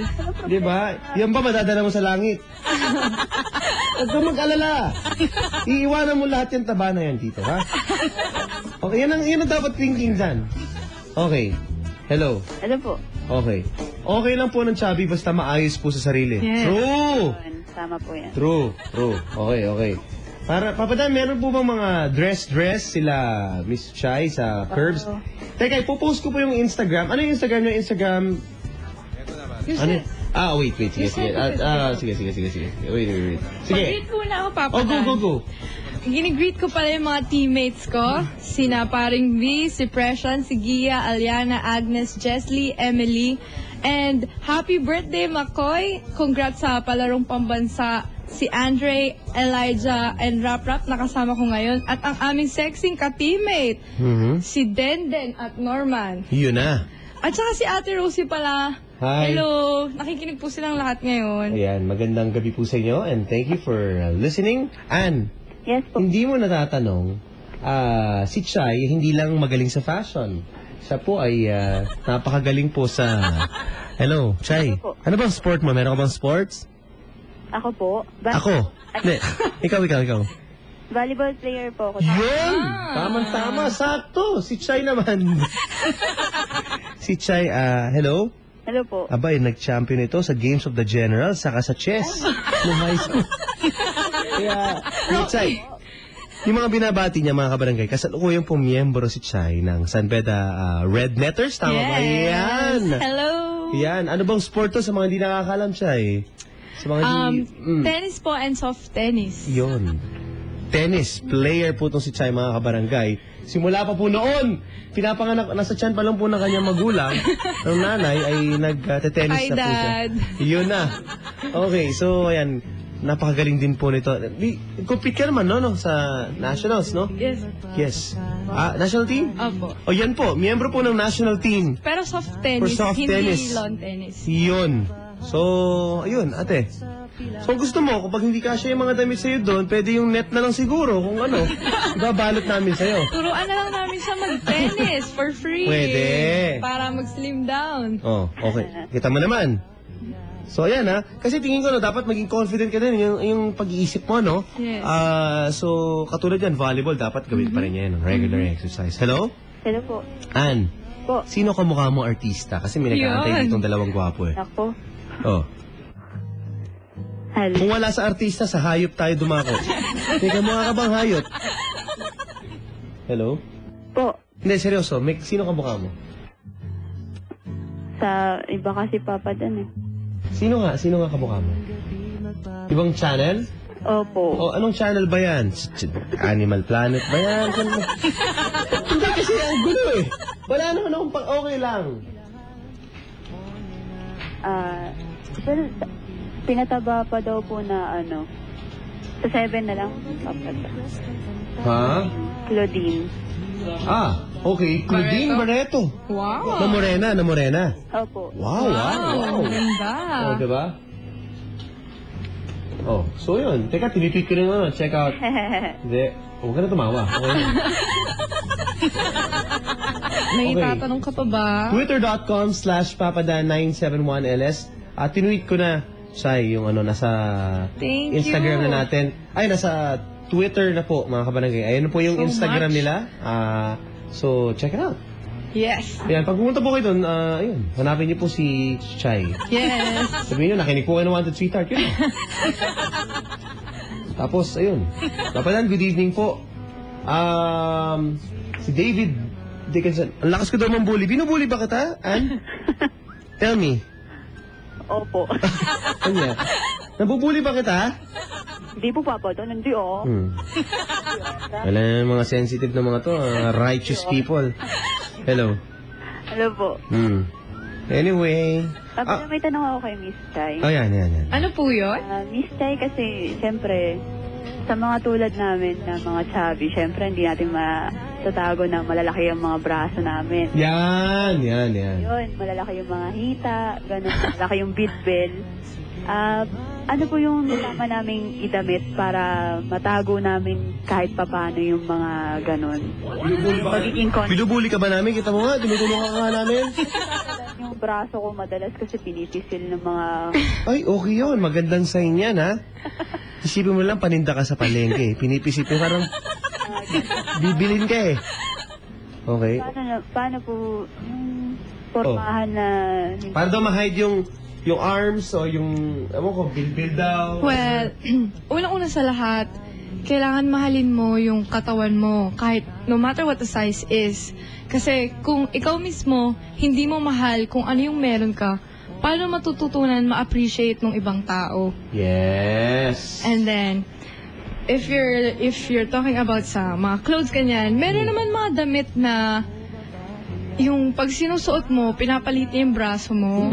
Diba? Yan ba madadala mo sa langit? Huwag kang mag-alala. Iiwanan mo lahat yung taba na yan dito, ha? Okay, yan ang dapat thinking dyan. Okay. Hello. Ano po? Okay. Okay lang po ng chubby basta maayos po sa sarili. Yes. True! Yun, tama po yan. True. Okay. Para, Papadan, meron po bang mga dress sila Miss Chay sa Curbs? Teka, ipopost ko po yung Instagram. Ano yung Instagram nyo? Instagram? Ano? Wait. Sige. Sige. Wait. Sige. Mag-greet muna ako, Papa Oh, Dan. go. Gini-greet ko pala yung mga teammates ko. Sina paring V, si Pression, si Gia, Aliana, Agnes, Jesly, Emily. And happy birthday, Makoy! Congrats sa palarong pambansa. Si Andre, Elijah, and Rap nakasama ko ngayon. At ang aming sexing ka-teammate, si Denden at Norman. Yun na. At saka si Ate Rosie pala. Hi. Hello! Nakikinig po silang lahat ngayon. Ayan, magandang gabi po sa inyo and thank you for listening. Ann, Yes po. hindi mo natatanong, si Chay hindi lang magaling sa fashion. Siya po ay napakagaling po sa... Hello, Chay. Ako po. Ano bang sport mo? Meron ka bang sports? Ako po. Ako? Hindi. Ikaw. Volleyball player po ako. Yun! Tama, sakto. Si Chay naman. Si Chay, hello? Hello po. Abay, nag-champion ito sa Games of the General saka sa chess no high school. Kaya, Chay, yung mga binabati niya mga kabarangay, kasalukuyan pong miyembro si Chay ng San Beda Red Netters. Tama ba? Yan! Hello! Yan. Ano bang sport to sa mga hindi nakakalam, Chay? Sa mga Tennis po and soft tennis. Yun. Tennis player po itong si Chay mga kabarangay. Simula pa po noon, pinapanganak, nasa tiyan pa lang po ng kanyang magulang, ng nanay ay nag-tennis Hi, na po siya. Dad. Yun na. Okay, so ayan, napakagaling din po nito. Compete ka naman, no, sa nationals, no? Yes. Yes. National team? Opo. O yan po, miyembro po ng national team. Pero soft tennis, For soft hindi tennis. lawn tennis. Yun. So, ayun, ate. So, gusto mo, kapag hindi kasya yung mga damit sa'yo doon, pwede yung net na lang siguro, kung ano, ibabalot namin sa'yo. Turuan na lang namin siya mag-tennis for free. Pwede. Para mag-slim down. Oh, okay. Kita mo naman. So, ayan ha. Kasi tingin ko, no, dapat maging confident ka din yung pag-iisip mo, no? Yes. So, katulad yan, volleyball, dapat gawin pa rin yan, regular exercise. Hello? Hello po. Ann, Po. sino kamukha mo artista? Kasi may nag-aantay Yun. ditong dalawang gwapo eh. Ako. Oh. Hello. Kung wala sa artista, sa hayop tayo dumako. May kamukha ka bang hayop? Hello? Po. Hindi, seryoso. Sino kamukha mo? Sa iba kasi Papa Dan eh. Sino nga kamukha mo? Ibang channel? Opo. O, anong channel ba yan? Animal Planet ba yan? Hindi kasi ang gulo eh. Wala naman akong okay lang. Pero pinataba pa daw po na ano. Sa 7 na lang. Papa Dan. Ha? Claudine. Okay. Claudine Barreto. Wow. Na morena. Opo. Wow. Ganda. Oh, diba? Oh, so yun. Teka, tinitweet ko rin ano. Check out. Hindi. Huwag ka na tumawa. Okay. May Okay. tatanong ka pa ba? Twitter.com/papadan971ls. Tinweet ko na siya yung ano, nasa Thank Instagram you. na natin. Ay, nasa Twitter na po, mga kabarangay. Ayan po yung So Instagram much. nila. So, check it out. Yes. Ayan, pag pumunta po kayo doon, ayun, hanapin niyo po si Chai. Yes. Sabihin niyo, nakinig po kayo ng Wanted Sweetheart. Yun na. Tapos, ayun. Kapalan, good evening po. Si David Dickinson. Ang lakas ko daw mambuli. Binubuli ba kita, Ann? Tell me. Opo. Kanya. Nabubuli ba kita? Hindi po, Papa. Doon, hindi, oh. Wala na mga sensitive na mga to. Righteous people. Hello. Hello po. Anyway. May tanong ako kay Miss Chai. Yan. Ano po yun? Miss Chai kasi, siyempre, sa mga tulad namin na mga chubby, siyempre hindi natin matatago na malalaki yung mga braso namin. Yan. Yun, malalaki yung mga hita, ganun, malalaki yung bidbel. Ano po yung tama naming idamit para matago namin kahit papano yung mga ganun? Magiging Binubuli ka ba namin? Kita mo nga, tinutulungan ka nga namin. yung braso ko madalas kasi pinipisil ng mga... Ay, okay yun. Magandang sign yan, ha? Isipin mo lang, paninda ka sa palengke. Pinipisipin, parang bibilin ka eh. Okay. Paano po yung pormahan na... Para daw ma-hide yung arms o yung, ewan ko, bilbil daw. Well, unang-una sa lahat, kailangan mahalin mo yung katawan mo kahit no matter what the size is. Kasi kung ikaw mismo hindi mo mahal kung ano yung meron ka, paano matututunan ma-appreciate ng ibang tao? Yes. And then, if you're talking about sa mga clothes ganyan, meron naman mga damit na yung pag sinusuot mo, pinapalit niya yung braso mo.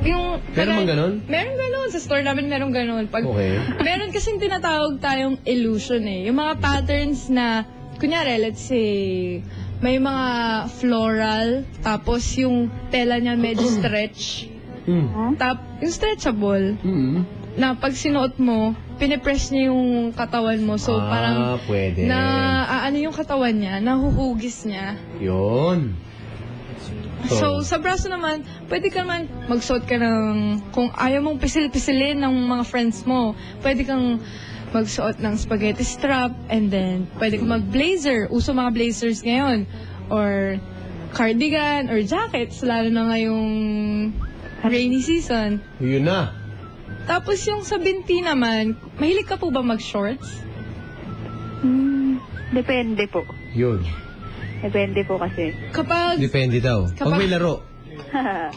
Yung, Meron bang ganun? Meron ganun. Sa store namin meron ganun. Okay. Meron kasing tinatawag tayong illusion eh. Yung mga patterns na, kunyari, let's say, may mga floral, tapos yung tela niya medyo stretch. Yung stretchable, na pag sinuot mo, pinipress niya yung katawan mo. So, parang, pwede. ano yung katawan niya, nahuhugis niya. Yun. So, sa braso naman, pwede ka naman magsuot ka ng, kung ayaw mong pisil-pisilin ng mga friends mo, pwede kang magsuot ng spaghetti strap, and then, pwede kang mag-blazer. Uso mga blazers ngayon. Or cardigan, or jackets, lalo na ngayong rainy season. Yun na. Tapos yung sa binti naman, mahilig ka po ba mag-shorts? Depende po. Yun. Depende po kasi. Depende daw. Pag may laro.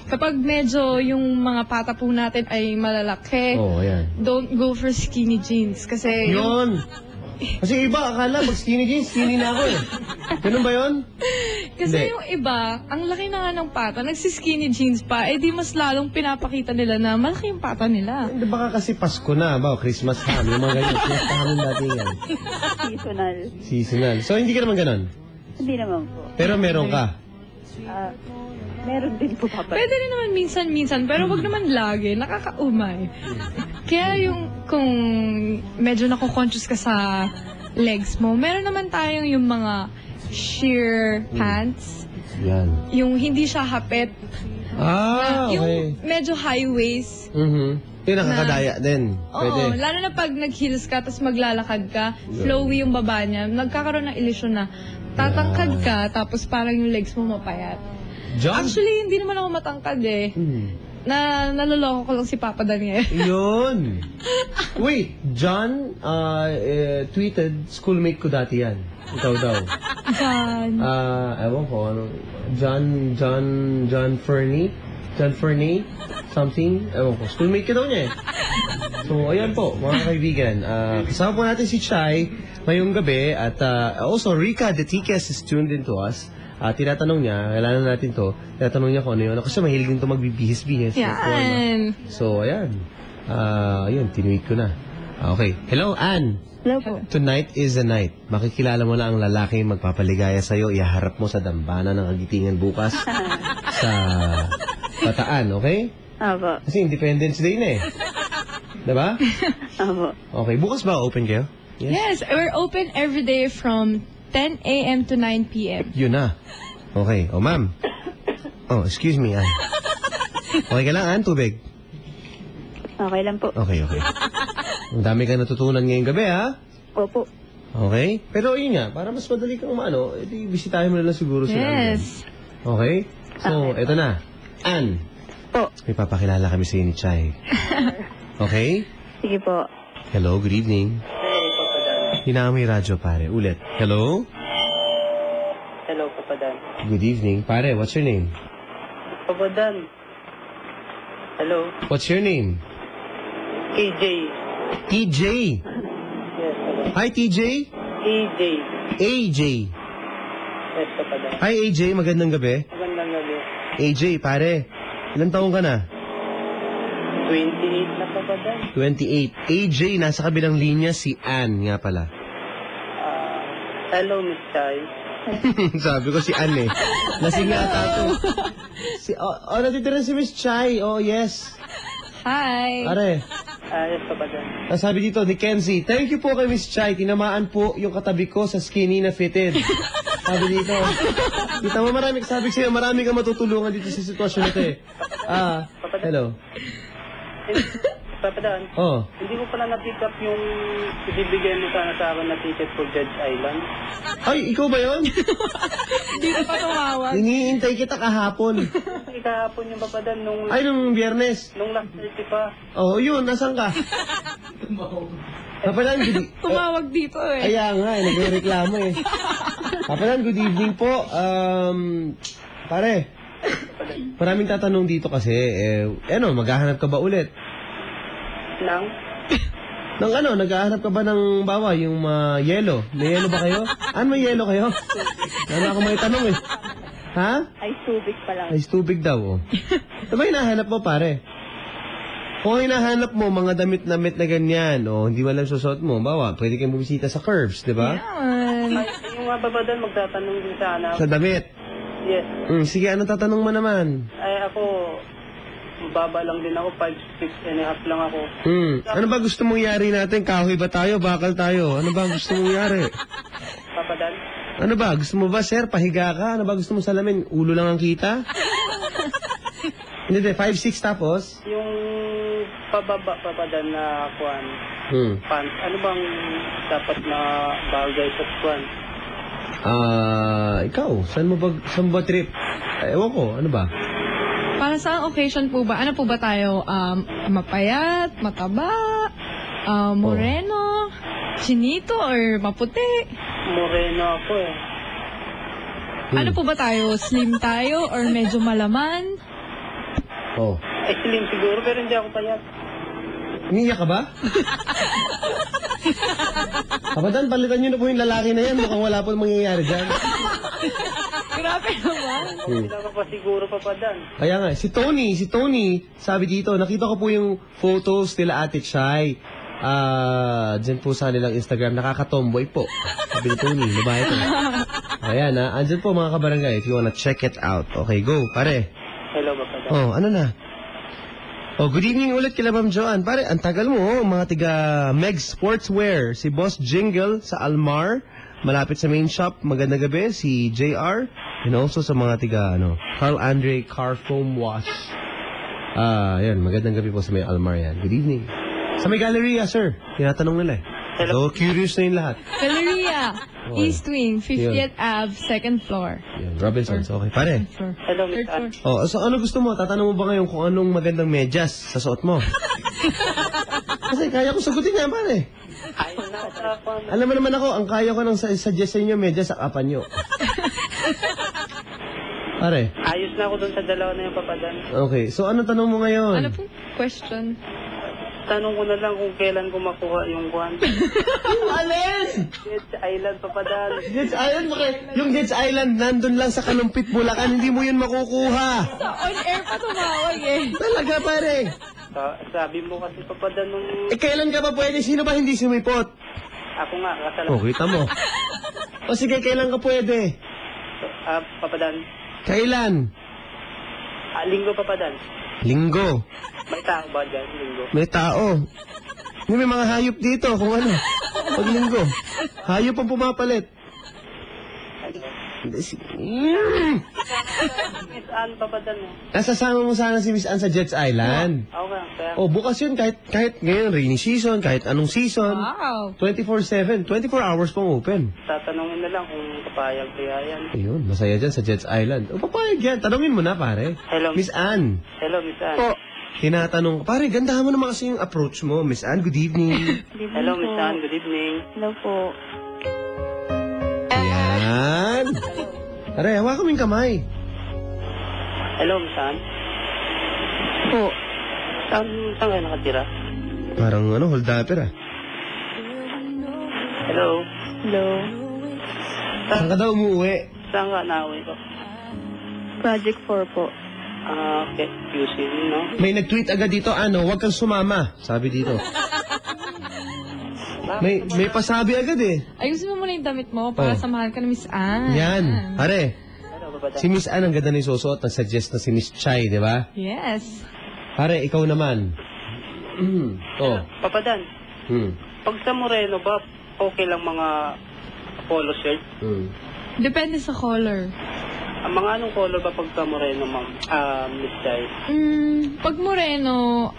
Kapag medyo yung mga pata po natin ay malalaki, Ayan. don't go for skinny jeans. Kasi Yun. Kasi iba, akala pag skinny jeans, skinny na ako eh. Ganun ba yun? Kasi Hindi. yung iba, ang laki na nga ng pata, nagsiskinny jeans pa, eh di mas lalong pinapakita nila na malaki yung pata nila. Hindi baka kasi Pasko na, ba? Christmas ham, yung mga ganyan. Sinastahan dati yan. Seasonal. Seasonal. So, hindi ka naman ganun? Hindi naman po. Pero meron ka. Meron din po, Papa. Pwede rin naman minsan-minsan, pero wag naman lagi, nakakaumay. Kaya yung, kung medyo nako-conscious ka sa legs mo, meron naman tayong yung mga sheer pants, Yan. yung hindi siya hapet, Okay. yung medyo high waist. Yung nakakadaya din. Oo, Pwede. lalo na pag nag-heels ka, tapos maglalakad ka, flowy yung baba niya, nagkakaroon ng ilusyon na tatangkad ka, tapos parang yung legs mo mapayat. John? Actually, hindi naman ako matangkad eh. Naloloko ko lang si Papa Daniel. Yun. Wait, John tweeted, schoolmate ko dati yan. Ikaw daw. John. Ewan ko, ano, John Fernie? John Fernie? Something? Ewan ko, schoolmate ka daw niya eh. So, ayan po, mga kaibigan. Kasama po natin si Chai ngayong gabi at also Rika de Tiques is tuned in to us. Tinatanong niya, kailangan natin to, tinatanong niya kung ano yun. Kasi mahilig din to magbibihis-bihis. Yan. So, ayan. Ayun, tinuit ko na. Okay. Hello, Ann. Hello po. Tonight is the night. Makikilala mo na ang lalaki magpapaligaya sa'yo. Iharap mo sa dambana ng agitingan bukas sa Bataan, okay? Abo. Kasi Independence Day na eh. Diba? Abo. Okay. Bukas ba open kayo? Yes, we're open every day from 10 a.m. to 9 p.m. Yun na. Okay. Oh, ma'am. Oh, excuse me, Ann. Okay ka lang, Ann? Tubig? Okay lang po. Okay. Ang dami ka natutunan ngayong gabi, ha? Opo. Okay? Pero yun nga, para mas madali kang edi bisitahin mo na lang siguro sila. Yes. Okay? So, Okay. eto na. Ann, Po. may papakilala kami sa ni Chay. Okay? Sige po. Hello, good evening. Hinaan mo yung radyo, pare. Ulit. Hello? Hello, Papadan. Good evening. Pare, what's your name? Papadan. Hello. What's your name? KJ. TJ. Yes, hello. Hi, TJ. KJ. AJ. Yes, Papadan. Hi, AJ. Magandang gabi. Magandang gabi. AJ, pare. Ilang taong ka na? 28 na, Papadan. 28. AJ, nasa kabilang linya si Ann nga pala. Hello, Miss Chai. Sabi ko si Ann eh. Lasing nga tato. Natitira si Miss Chai. Oh, yes. Hi. Pare. Yes, Papadan. Sabi dito ni Kenzie, thank you po kay Miss Chai. Tinamaan po yung katabi ko sa skinny na fitted. Sabi dito. Kita mo sabi sa'yo, marami kang matutulungan dito sa sitwasyon na ito eh. Hello. Papadan. Oh. Hindi ko pala na-pick up yung ibibigay mo sana sa akin na ticket for Judge Island. Ay, ikaw ba yun? Hindi ka pa tumawag. Iniintay kita kahapon. Kasi kahapon yung Papadan nung Ay, nung biyernes. last 30 pa. Oh, yun, nasan ka? Papalan, Tumawag dito eh. Kaya nga, nagreklamo eh. Papalan, good evening po. Pare, maraming tatanong dito kasi, maghahanap ka ba ulit? Nang? Naghahanap ka ba ng yung yelo? May yelo ba kayo? May yelo kayo? Ano ako may tanong eh. Ha? Ice tubig pa lang. Ay, tubig daw, oh. Ito ba hinahanap mo, pare? Kung hinahanap mo mga damit-damit na ganyan, hindi mo alam susuot mo, pwede kayong bumisita sa Curves, di ba? Yan. Ay, yung mga Papadan, magtatanong din sana. Sa damit. Yes. Sige, ano tatanong mo naman? Ay, ako, baba lang din ako, 5'6.5" lang ako. Ano ba gusto mong yari natin? Kahoy ba tayo? Bakal tayo? Ano ba gusto mong yari? Papadan? Ano ba? Gusto mo ba, sir? Pahiga ka? Ano ba gusto mo salamin? Ulo lang ang kita? Hindi, 5'6" tapos? Yung pababa, Papadan na kuwan, pants, ano bang dapat na bagay sa kuwan? Ikaw, saan ba trip? Ewan ko, ano ba? Para sa occasion po ba? Ano po ba tayo? Mapayat? Mataba? Moreno? Chinito? Or maputi? Moreno ako eh. Ano po ba tayo? Slim tayo? Or medyo malaman? Ay, slim siguro, pero hindi ako payat. Umiiyak ka ba? Kapadan, palitan nyo na po yung lalaki na yan. Mukhang wala po mangyayari dyan. Grabe naman. Hindi ako pa siguro, Papadan. Kaya nga, si Tony, sabi dito, nakita ko po yung photos nila Ate Chay. Dyan po sa nilang Instagram, nakakatomboy po. Sabi ni Tony, babae po. Ayan andyan po mga kabarangay, if you wanna check it out. Okay, go, pare. Hello, Papadan. Ano na? Good evening ulit kila Ma'am Joanne. Pare, ang tagal mo, mga tiga Meg Sportswear. Si Boss Jingle sa Almar, malapit sa main shop. Magandang gabi, si JR. And also sa mga tiga, Carl Andre Car Foam Wash. Yan, magandang gabi po sa may Almar yan. Good evening. Sa may Galleria, sir. Tinatanong nila eh. So, curious na yung lahat. Galleria. East Wing, 50th Ave, 2nd floor. Yan, Robinsons. Okay, pare. Hello, Miss Third Ann. floor. So ano gusto mo? Tatanong mo ba ngayon kung anong magandang medyas sa suot mo? Kasi kaya ko sagutin yan, pare. Ayun na ako. Alam mo naman ako, ang kaya ko nang suggest sa inyo, medyas sa kapan nyo. Pare. Ayos na ako dun sa dalawa na yung Papadan. Okay, so ano tanong mo ngayon? Ano po? Question? Tanong ko na lang kung kailan ko makuha yung kuwan. Alin? Judge Island, Papadan. Jets Island, yung Jets Island, nandun lang sa Kalumpit, Bulacan, hindi mo yun makukuha. On air pa tumawag eh. Talaga, pare. Sabi mo kasi, Papadan, nung Kailan ka ba pwede? Sino ba hindi sumipot? ako nga, kasalanan. Kita mo. O sige, kailan ka pwede? Papadan. Kailan? Linggo, Papadan. Linggo. May tao ba dyan, Linggo? May tao. May mga hayop dito kung ano. Pag linggo. Hayop ang pumapalit. Hindi, Miss Ann, papadan mo. Nasasama mo sana si Miss Ann sa Jets Island. Okay, kaya. Oh, bukas yun kahit ngayon, rainy season, kahit anong season. Wow. 24/7, 24 hours pong open. Tatanungin na lang kung kapayag kaya yan. Ayun, masaya dyan sa Jets Island. O, papayag yan. Tanungin mo na, pare. Hello, Miss Ann. Hello, Miss Ann. Po. Tinatanong, pare, gandahan mo naman kasi yung approach mo. Miss Ann, good evening. Hello, Miss Ann. Good evening. Hello po. Yan. Pare, hawakan mo yung kamay. Hello, Miss Ann. Po. Saan kayo nakatira? Parang holdapper ah. Hello. Hello. Saan ka daw umuwi? Saan ka nauwi ko? Project 4 po. Okay. QC, no? May nag-tweet agad dito, huwag kang sumama. Sabi dito. May pasabi agad eh. Ayusin mo muna yung damit mo para Oh. samahan ka ni Miss Ann. Yan. Pare, Hello, papadan. si Miss Ann ang ganda ng susuot. Nag-suggest na si Miss Chai, di ba? Yes. Pare, ikaw naman. Oh. Papadan. Hmm. Pag sa Moreno ba, okay lang mga polo shirt? Depende sa color. Ang mga anong color ba pag sa Moreno, ma'am? Miss Jai? Pag moreno,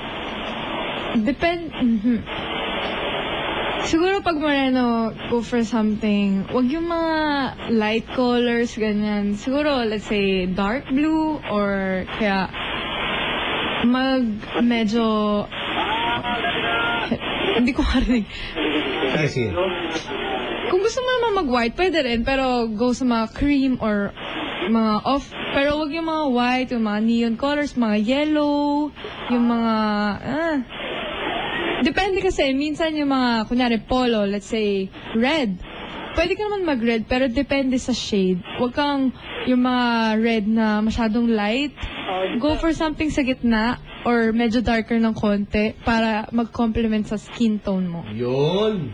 siguro pag moreno, go for something. Wag yung mga light colors, ganyan. Siguro, let's say, dark blue or kaya medyo hindi ko marinig. Sige. Kung gusto mo naman mag-white, pwede rin. Pero go sa mga cream or mga off. Pero wag yung mga white, yung mga neon colors, mga yellow, yung mga... Depende kasi. Minsan yung mga, kunyari, polo, let's say, red. Pwede ka naman mag-red, pero depende sa shade. Wag kang yung mga red na masyadong light. Go for something sa gitna or medyo darker ng konti para mag-complement sa skin tone mo. Yun.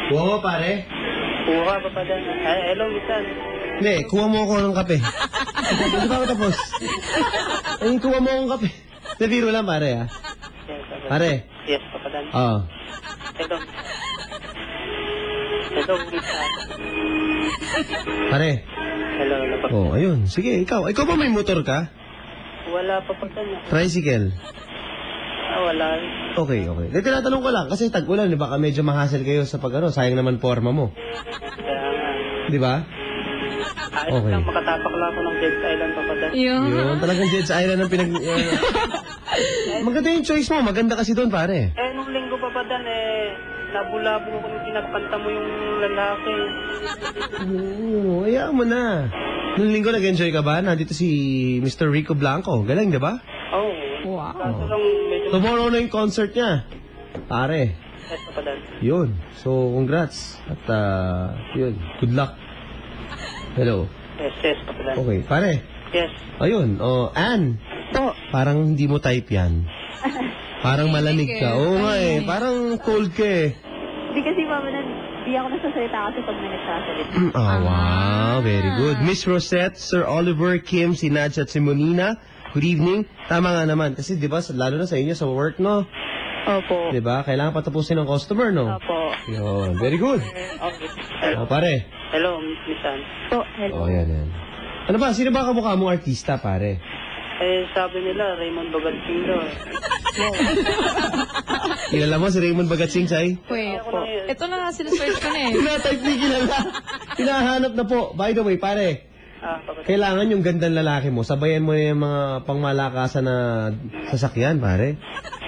Kuha mo, pare. Kuha, papadan. Hello, Miss Ann. Hindi, kuha mo ako ng kape. Hindi pa ako tapos. Ay, kuha mo akong kape. Nabiro lang, pare, ah. Yes, papadan. Pare. Yes, papadan. Oo. Hello. Hello, Miss Ann. Pare. Hello, papadan. Oh, ayun. Sige, ikaw. Ikaw ba may motor ka? Wala, papadan. Tricycle? Wala. Okay. Di, tinatanong ko lang, kasi tag-ulan, di ba? Medyo mahasel kayo sa sayang naman forma mo. Kaya nga. Di ba? Ayos Okay. lang, makatapak lang ako ng Jets Island, papadan. Yun, talagang Jets Island ang pinag... maganda yung choice mo, maganda kasi doon, pare. Nung linggo, papadan, nabulabog ako nung kinakanta mo yung lalaki. Oo, hayaan mo na. Noong linggo nag-enjoy ka ba? Nandito si Mr. Rico Blanco. Galing, di ba? Oo. Wow. Kaso lang, medyo... Tomorrow na yung concert niya. Pare, Yes, papadan. yun. So, congrats. At, yun, good luck. Hello. Yes, papadan. Okay, pare. Yes. Ayun, Ann. Po. Parang hindi mo type yan. Parang malamig ka. Oo nga eh, parang cold ka eh. Hindi kasi mama di ako nasasalita kasi pag may nagsasalita. Wow, very good. Miss Rosette, Sir Oliver, Kim, si Nadja at si Monina. Good evening. Tama nga naman. Kasi di ba, lalo na sa inyo sa work, no? Opo. Di ba? Kailangan patapusin ng customer, no? Opo. Yun, very good. Okay. O, pare. Hello, Miss Ann. Po. Hello. O, yan. Ano ba? Sino ba kamukha mong artista, pare? Sabi nila, Raymond Bagatsing daw. Kilala mo si Raymond Bagatsing, Chay? Wait, ito na nga sinesearch ko na eh. Tinatype ni kilala. Hinahanap na po. By the way, pare. Papadan. Kailangan yung gandang lalaki mo, sabayan mo yung mga pangmalakasan na sasakyan, pare.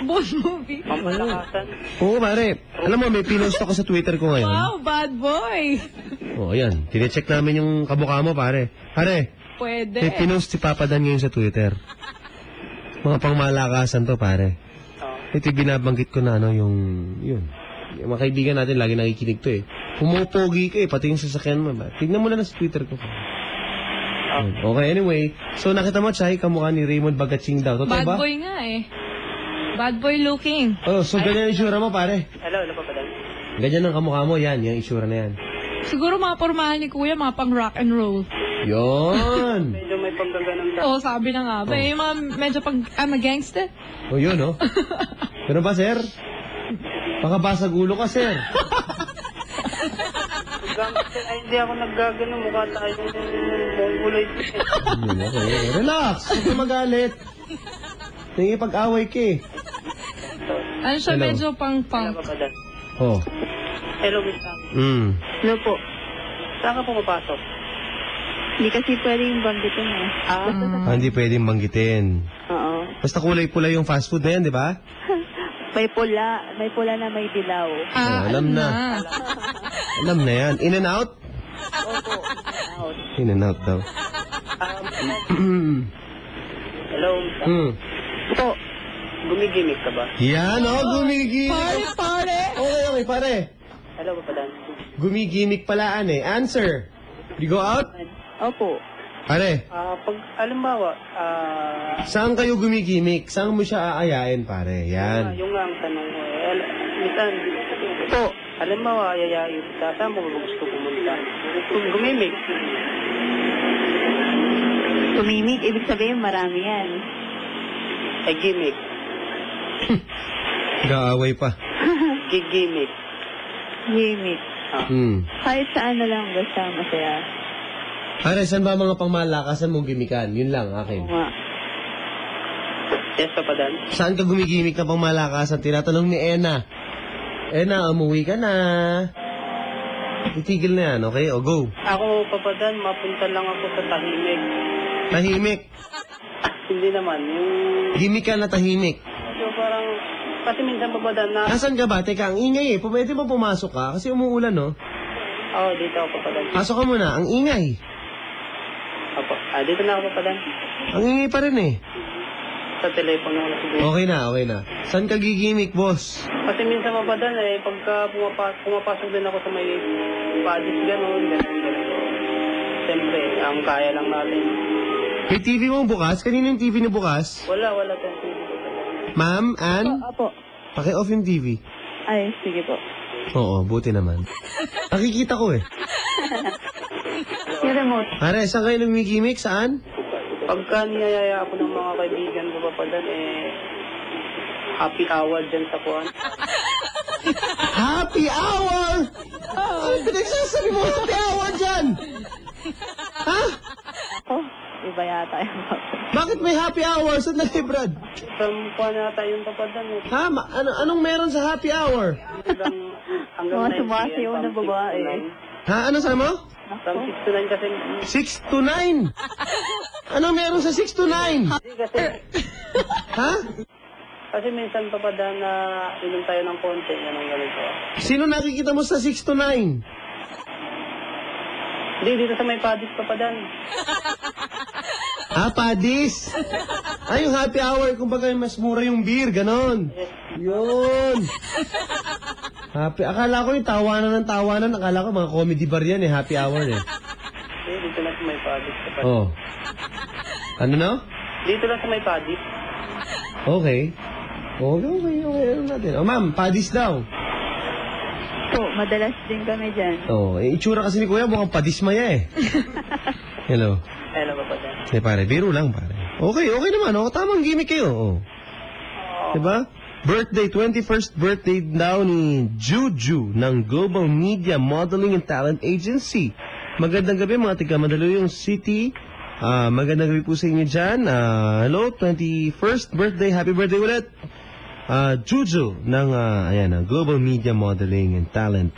Bon movie. Pampalakasan. Oo, pare. Alam mo, may pinost ako sa Twitter ko ngayon. Wow, bad boy. Oo, ayan. Tinecheck namin yung kamukha mo, pare. Pare, Pwede. may pinost si Papa Dan ngayon sa Twitter. Mga pangmalakasan to, pare. Ito yung binabanggit ko na yun. Yung mga kaibigan natin, lagi nakikinig to eh. Pumupogi ka eh, pati yung sasakyan mo. Tignan mo na sa Twitter ko. Okay, anyway. So, nakita mo, Chay, kamukha ni Raymond Bagatsing daw. Totoo Bad ba? boy nga eh. Bad boy looking. Oh, so ganyan ang itsura mo, pare. Hello, papadan. Ganyan ang kamukha mo, yan. Yung itsura na yan. Siguro mga pormahan ni Kuya, mga pang rock and roll. Yun! Medyo may panggaganon ka. Oo, sabi na nga ba. Yung mga medyo pang, I'm a gangster. O yun, oh. Pero ba, sir? Baka basag ulo ka, sir. Hindi ako naggagano. Mukha tayong mongoloid. Okay. Relax. Huwag ka magalit. Nangipag-away ka eh. Ano siya, Hello. medyo pang-punk. Papadan. Oh. Hello, Miss Sam. Hello po. Saan ka pumapasok? Hindi kasi pwedeng banggitin eh. Hindi pwedeng banggitin. Oo. Basta kulay pula yung fast food na yan, di ba? May pula na may dilaw. Alam na. Alam na yan. In and out? Opo. Out. In and out daw. Hello, Miss Sam. Po. Gumigimik ka ba? Yan, gumigimik. Pare! Okay, pare. Hello, Papadan. Gumigimik palaan eh. Answer. You go out? Opo. Pare, Pag, alimbawa, saan kayo gumigimik? Saan mo siya aayain, pare? Yan. yung nga ang tanong ko, minsan, Po. halimbawa, ayayain kita, saan mo gusto pumunta? Kung gumimik, Tumimik, ibig sabihin marami yan. ay gimik. Gaaway pa. Gigimik. Gimik. Kahit saan na lang basta masaya. Pare, saan ba mga pangmalakasan mong gimikan? Yun lang, akin. Oo nga. Yes, Papadan. Saan ka gumigimik na pangmalakasan? Tinatanong ni Ena. Ena, umuwi ka na. Titigil na yan, okay? O, go. Ako, Papadan, mapunta lang ako sa tahimik. Tahimik. Hindi naman, yung... Gimik ka na tahimik. So, parang... Kasi minsan, Papadan, na... Nasaan ka ba? Teka, ang ingay eh. Pwede ba pumasok ka? Kasi umuulan, no? dito ako, Papadan. Pasok ka muna. Ang ingay. Opo. Dito na ako, Papadan. Ang ingay pa rin eh. Sa telepono ko na siguro. Okay na. Saan ka gigimik, boss? Kasi minsan, Papadan, pagka pumapasok din ako sa may padis, gano'n. Siyempre, ang kaya lang natin. May TV mo bukas? Kanina yung TV niyo bukas? Wala tayong TV, Papadan. Ma'am, Ann? Opo. Paki-off yung TV. Ay, sige po. Oo, buti naman. Nakikita ko eh. Yung remote. Pare, saan kayo lumigimik? Saan? Pagka niyayaya ako ng mga kaibigan ko, Papadan, happy hour dyan sa kuwan. Happy hour! Ano pinagsasabi mo happy hour dyan? Ha? Oh, iba yata yung Bakit may happy hour? Saan na Brad? Sa kuwan nata yung Papadan. Ha? Anong meron sa happy hour? Hanggang Mga sumasayaw na babae. Ha? Ano sa mo? From 6 to 9 kasi... 6 to 9? Anong meron sa 6 to 9? Hindi kasi... Ha? Kasi minsan, Papadan, na inom tayo ng konti. Ganun ganito. Sino nakikita mo sa 6 to 9? Hindi, dito sa may padis, Papadan. Padis. Ay, yung happy hour, kumbaga mas mura yung beer, ganon. Yun. Happy, akala ko yung tawanan, akala ko mga comedy bar yan happy hour eh. Hindi, dito lang sa may padis, Papadan. Oh. Ano na? Dito lang sa may padis. Okay. Okay, ano natin. Oh, ma'am, padis daw. Po, madalas din kami dyan. Oh, itsura kasi ni Kuya mukhang padismaya eh. Hello. Hello, Papadan. Pare, biro lang pare. Okay naman. Tamang gimmick kayo. Oh. Diba? Birthday, 21st birthday daw ni Juju ng Global Media Modeling and Talent Agency. Magandang gabi mga tiga Mandaluyong City. Magandang gabi po sa inyo dyan. Hello, 21st birthday. Happy birthday ulit. Juju ng Global Media Modeling and Talent.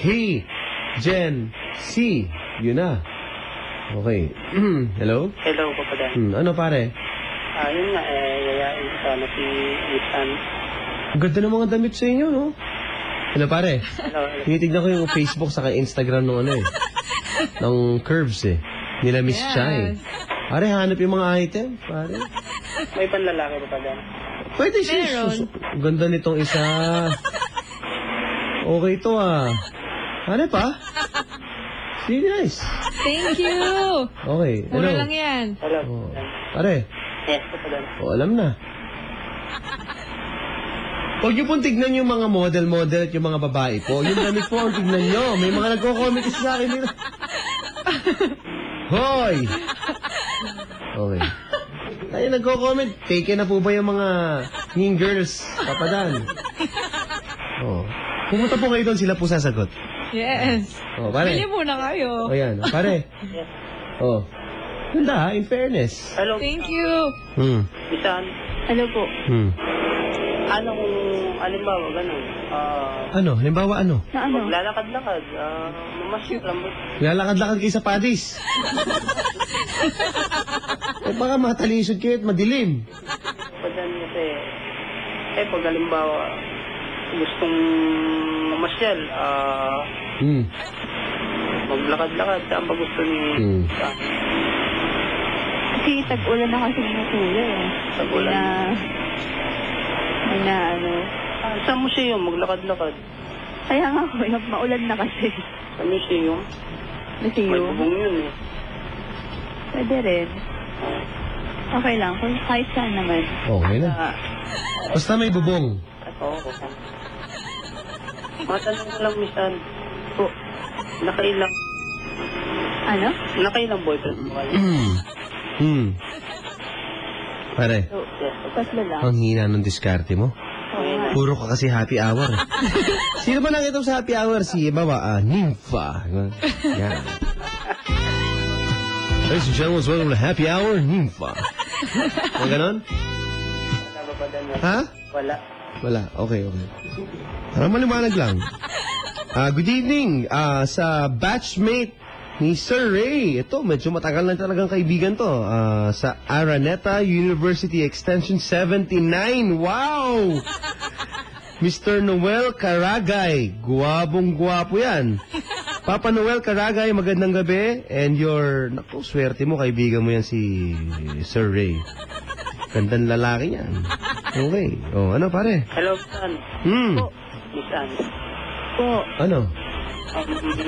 Hey, Gen C. Yun na. Okay. Hello? Hello, Papadan. Ano pare? Yun nga, yayain ko sana si Miss Ann. Ang ganda ng mga damit sa inyo, no? Hello pare? Hello. Tinitignan ko yung Facebook saka Instagram ng ng Curves eh. Nila Miss Chai. Pare, hanap yung mga item, pare. May panlalaki, Papadan. Pwede siya. Ang ganda nitong isa. Okay to Hanap Really nice. Thank you! Okay, hello. Mura lang yan. Hello. Oh. Pare, Yes, Papadan. alam na. Huwag niyo pong tignan yung mga model at yung mga babae po. Yung damit po ang tignan nyo. May mga nagko-comment sa akin dito. Hoy! Okay. Ay, nagko-comment. Taken na po ba yung mga mean girls? Papadan. Oh. Pumunta po kayo doon, sila po sasagot. Yes. Oh, pare. Bili muna kayo. O yan, pare. Yes. Oh. Ganda, in fairness. Hello. Thank you. Bisan. Hello po. Ano kung alimbawa, ganun. Ano? Halimbawa ano? Na ano? Maglalakad-lakad. Mamasyal lang. Lalakad-lakad kayo sa padis. Baka matalisod kayo at madilim. Padan kasi, pag halimbawa, gustong mamasyal, maglakad-lakad. Saan ba gusto ni... Kasi tag-ulan na kasi mga kuya eh. Tag-ulan. May na ano. Sa museum, maglakad-lakad. Kaya nga kuya, maulan na kasi. Sa museum, may Museum. bubong yun eh. Pwede rin. Okay lang. Kung kahit saan naman. Okay na. Basta may bubong. Oo. Matanong ko lang, misan. Nakailang Ano? Nakailang boyfriend mo kayo? Pare, So, tatlo lang. ang hina ng diskarte mo. Oo nga. Puro ka kasi happy hour. Sino ba nakita mo sa happy hour? Si, bawa, Nympha. Yan. Ladies and gentlemen, welcome to happy hour, Nympha. Ang ganon? Wala ba ba dyan? Ha? Wala. Wala. Okay. Parang maliwanag lang. Good evening sa batchmate ni Sir Ray. Ito, medyo matagal na talagang kaibigan to. Sa Araneta University Extension 79. Wow! Mr. Noel Caragay. Guwabong-guwapo yan. Papa Noel Caragay, magandang gabi. And naku, swerte mo, kaibigan mo yan si Sir Ray. Gandang lalaki yan. Okay. Oh, ano pare? Hello, San. Miss Ann. Po. Ano?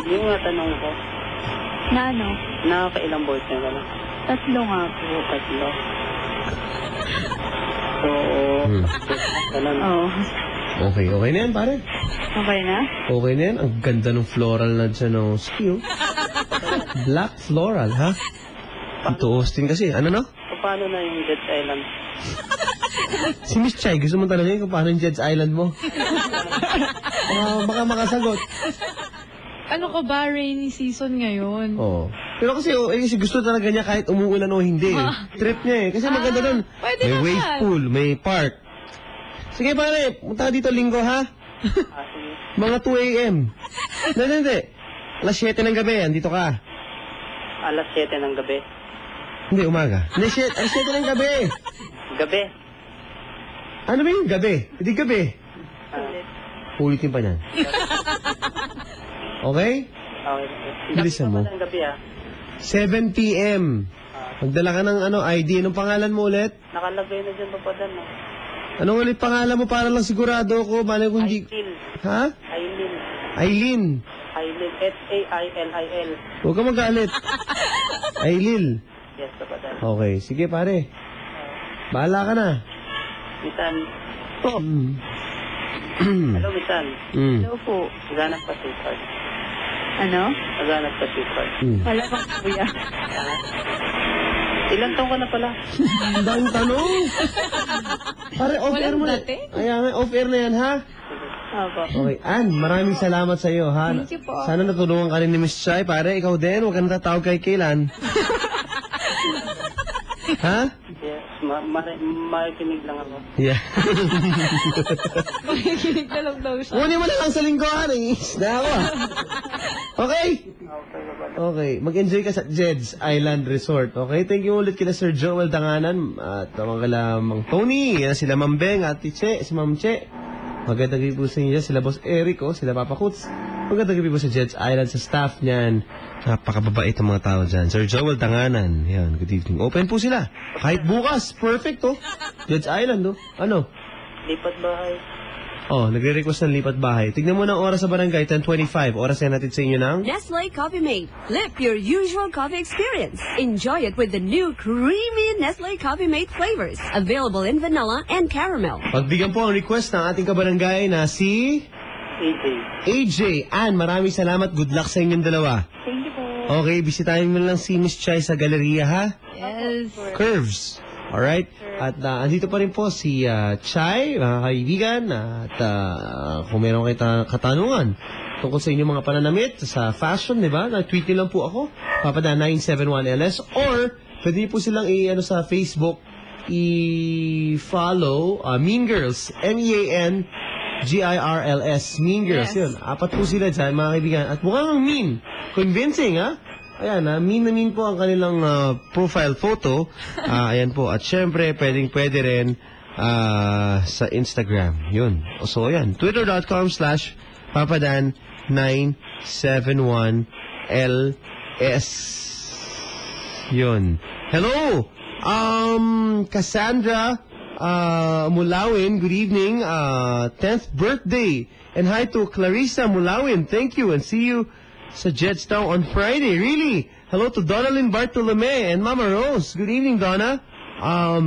Yung nga tanong ko, Na ano? nakakailang boyfriend ka na? Tatlo nga po. Tatlo. So, ganun. Oo. Okay na yan pare. Okay na? Okay na yan. Ang ganda ng floral na dyan ng skill. Black floral, ha? Ito Austin kasi. Ano no? Paano na yung Dead Island? Si Miss Chai, gusto mo tanongin kung paano yung Jed's Island mo? Baka makasagot. Ano ka ba, rainy season ngayon? Oo. Pero kasi, kasi gusto talaga niya kahit umuulan o hindi. Trip niya eh. Kasi maganda doon. Pwede May naman. wave pool, may park. Sige pare, punta ka dito linggo ha? Sige. Mga 2 a.m. Hindi. Alas 7 ng gabi, andito ka. Alas 7 ng gabi. Hindi, umaga. Hindi, alas 7 ng gabi. Gabi. Ano ba yung gabi? Hindi gabi. Ulitin pa niyan. Okay? Okay. Bilisan mo. Gabi ng gabi 7 p.m. Magdala ka ng ID. Anong pangalan mo ulit? Nakalagay na dyan pa dan. Anong ulit pangalan mo para lang sigurado ko? Malay kung di... Aileen. Ha? Aileen. Aileen. Aileen. S-A-I-L-I-L. Huwag ka magalit. Aileen. Yes, papadan. Okay. Sige pare. Bahala ka na. Misan. Mm. Hello, Misan. Hello po. Naghanap pa si Card. Ano? Naghanap pa si Card. Wala pang kuya. Ilan taong ka na pala? Ang daming tanong. Pare, off-air mo na. dati? Ayan, off-air na yan, ha? Opo. Okay, Ann, maraming salamat sa iyo, ha? Thank you po. Sana natulungan ka rin ni Miss Chai. Pare, ikaw din. Huwag ka natatawag kay Kailan. Ha? Yes, makikinig lang ako. Yeah. Makikinig na lang daw siya. Kunin mo na lang sa lingguhan. Is na ako, ha? Okay? Okay, papadan. Okay, mag-enjoy ka sa Jed's Island Resort. Okay, thank you ulit kila Sir Joel Danganan at tawag kala Mang Tony, yan sila Ma'am Beng at Che, si Ma'am Che. Magandang gabi po sa inyo, sila Boss Eric, sila Papa Kuts. Magandang gabi po sa Jed's Island, sa staff niyan. Napakababait ang mga tao dyan. Sir Joel Danganan, yan, good evening. Open po sila. Kahit bukas, perfect Jed's Island Ano? Lipat bahay. Nagre-request ng lipat bahay. Tignan mo ng oras sa barangay, 10:25. Oras yan natin sa inyo ng... Nestle Coffee Mate. Flip your usual coffee experience. Enjoy it with the new creamy Nestle Coffee Mate flavors. Available in vanilla and caramel. Pagbigyan po ang request ng ating kabarangay na si... AJ. Ann, maraming salamat. Good luck sa inyong dalawa. Thank you po. Okay, bisitahin mo lang si Miss Chai sa galeriya, ha? Yes. Curves. Alright? At andito pa rin po si Chai, mga kaibigan. At kung meron kayo katanungan tungkol sa inyong mga pananamit sa fashion, di ba? Tweet nyo lang po ako, Papada971LS. Or, pwede niyo po silang sa Facebook, i-follow Mean Girls, MEANGIRLS, Mean Girls. Yes. Yun, 4 po sila dyan, mga kaibigan. At mukhang mean. Convincing, ha? Ayan, mean na mean po ang kanilang profile photo. Ayan po. At syempre, pwede rin sa Instagram. Yun. So, ayan. Twitter.com/papadan971LS. Yun. Hello! Cassandra Mulawin, good evening. 10th birthday. And hi to Clarissa Mulawin. Thank you and see you sa Jetstown on Friday. Really? Hello to Donalyn Bartolome and Mama Rose. Good evening, Donna.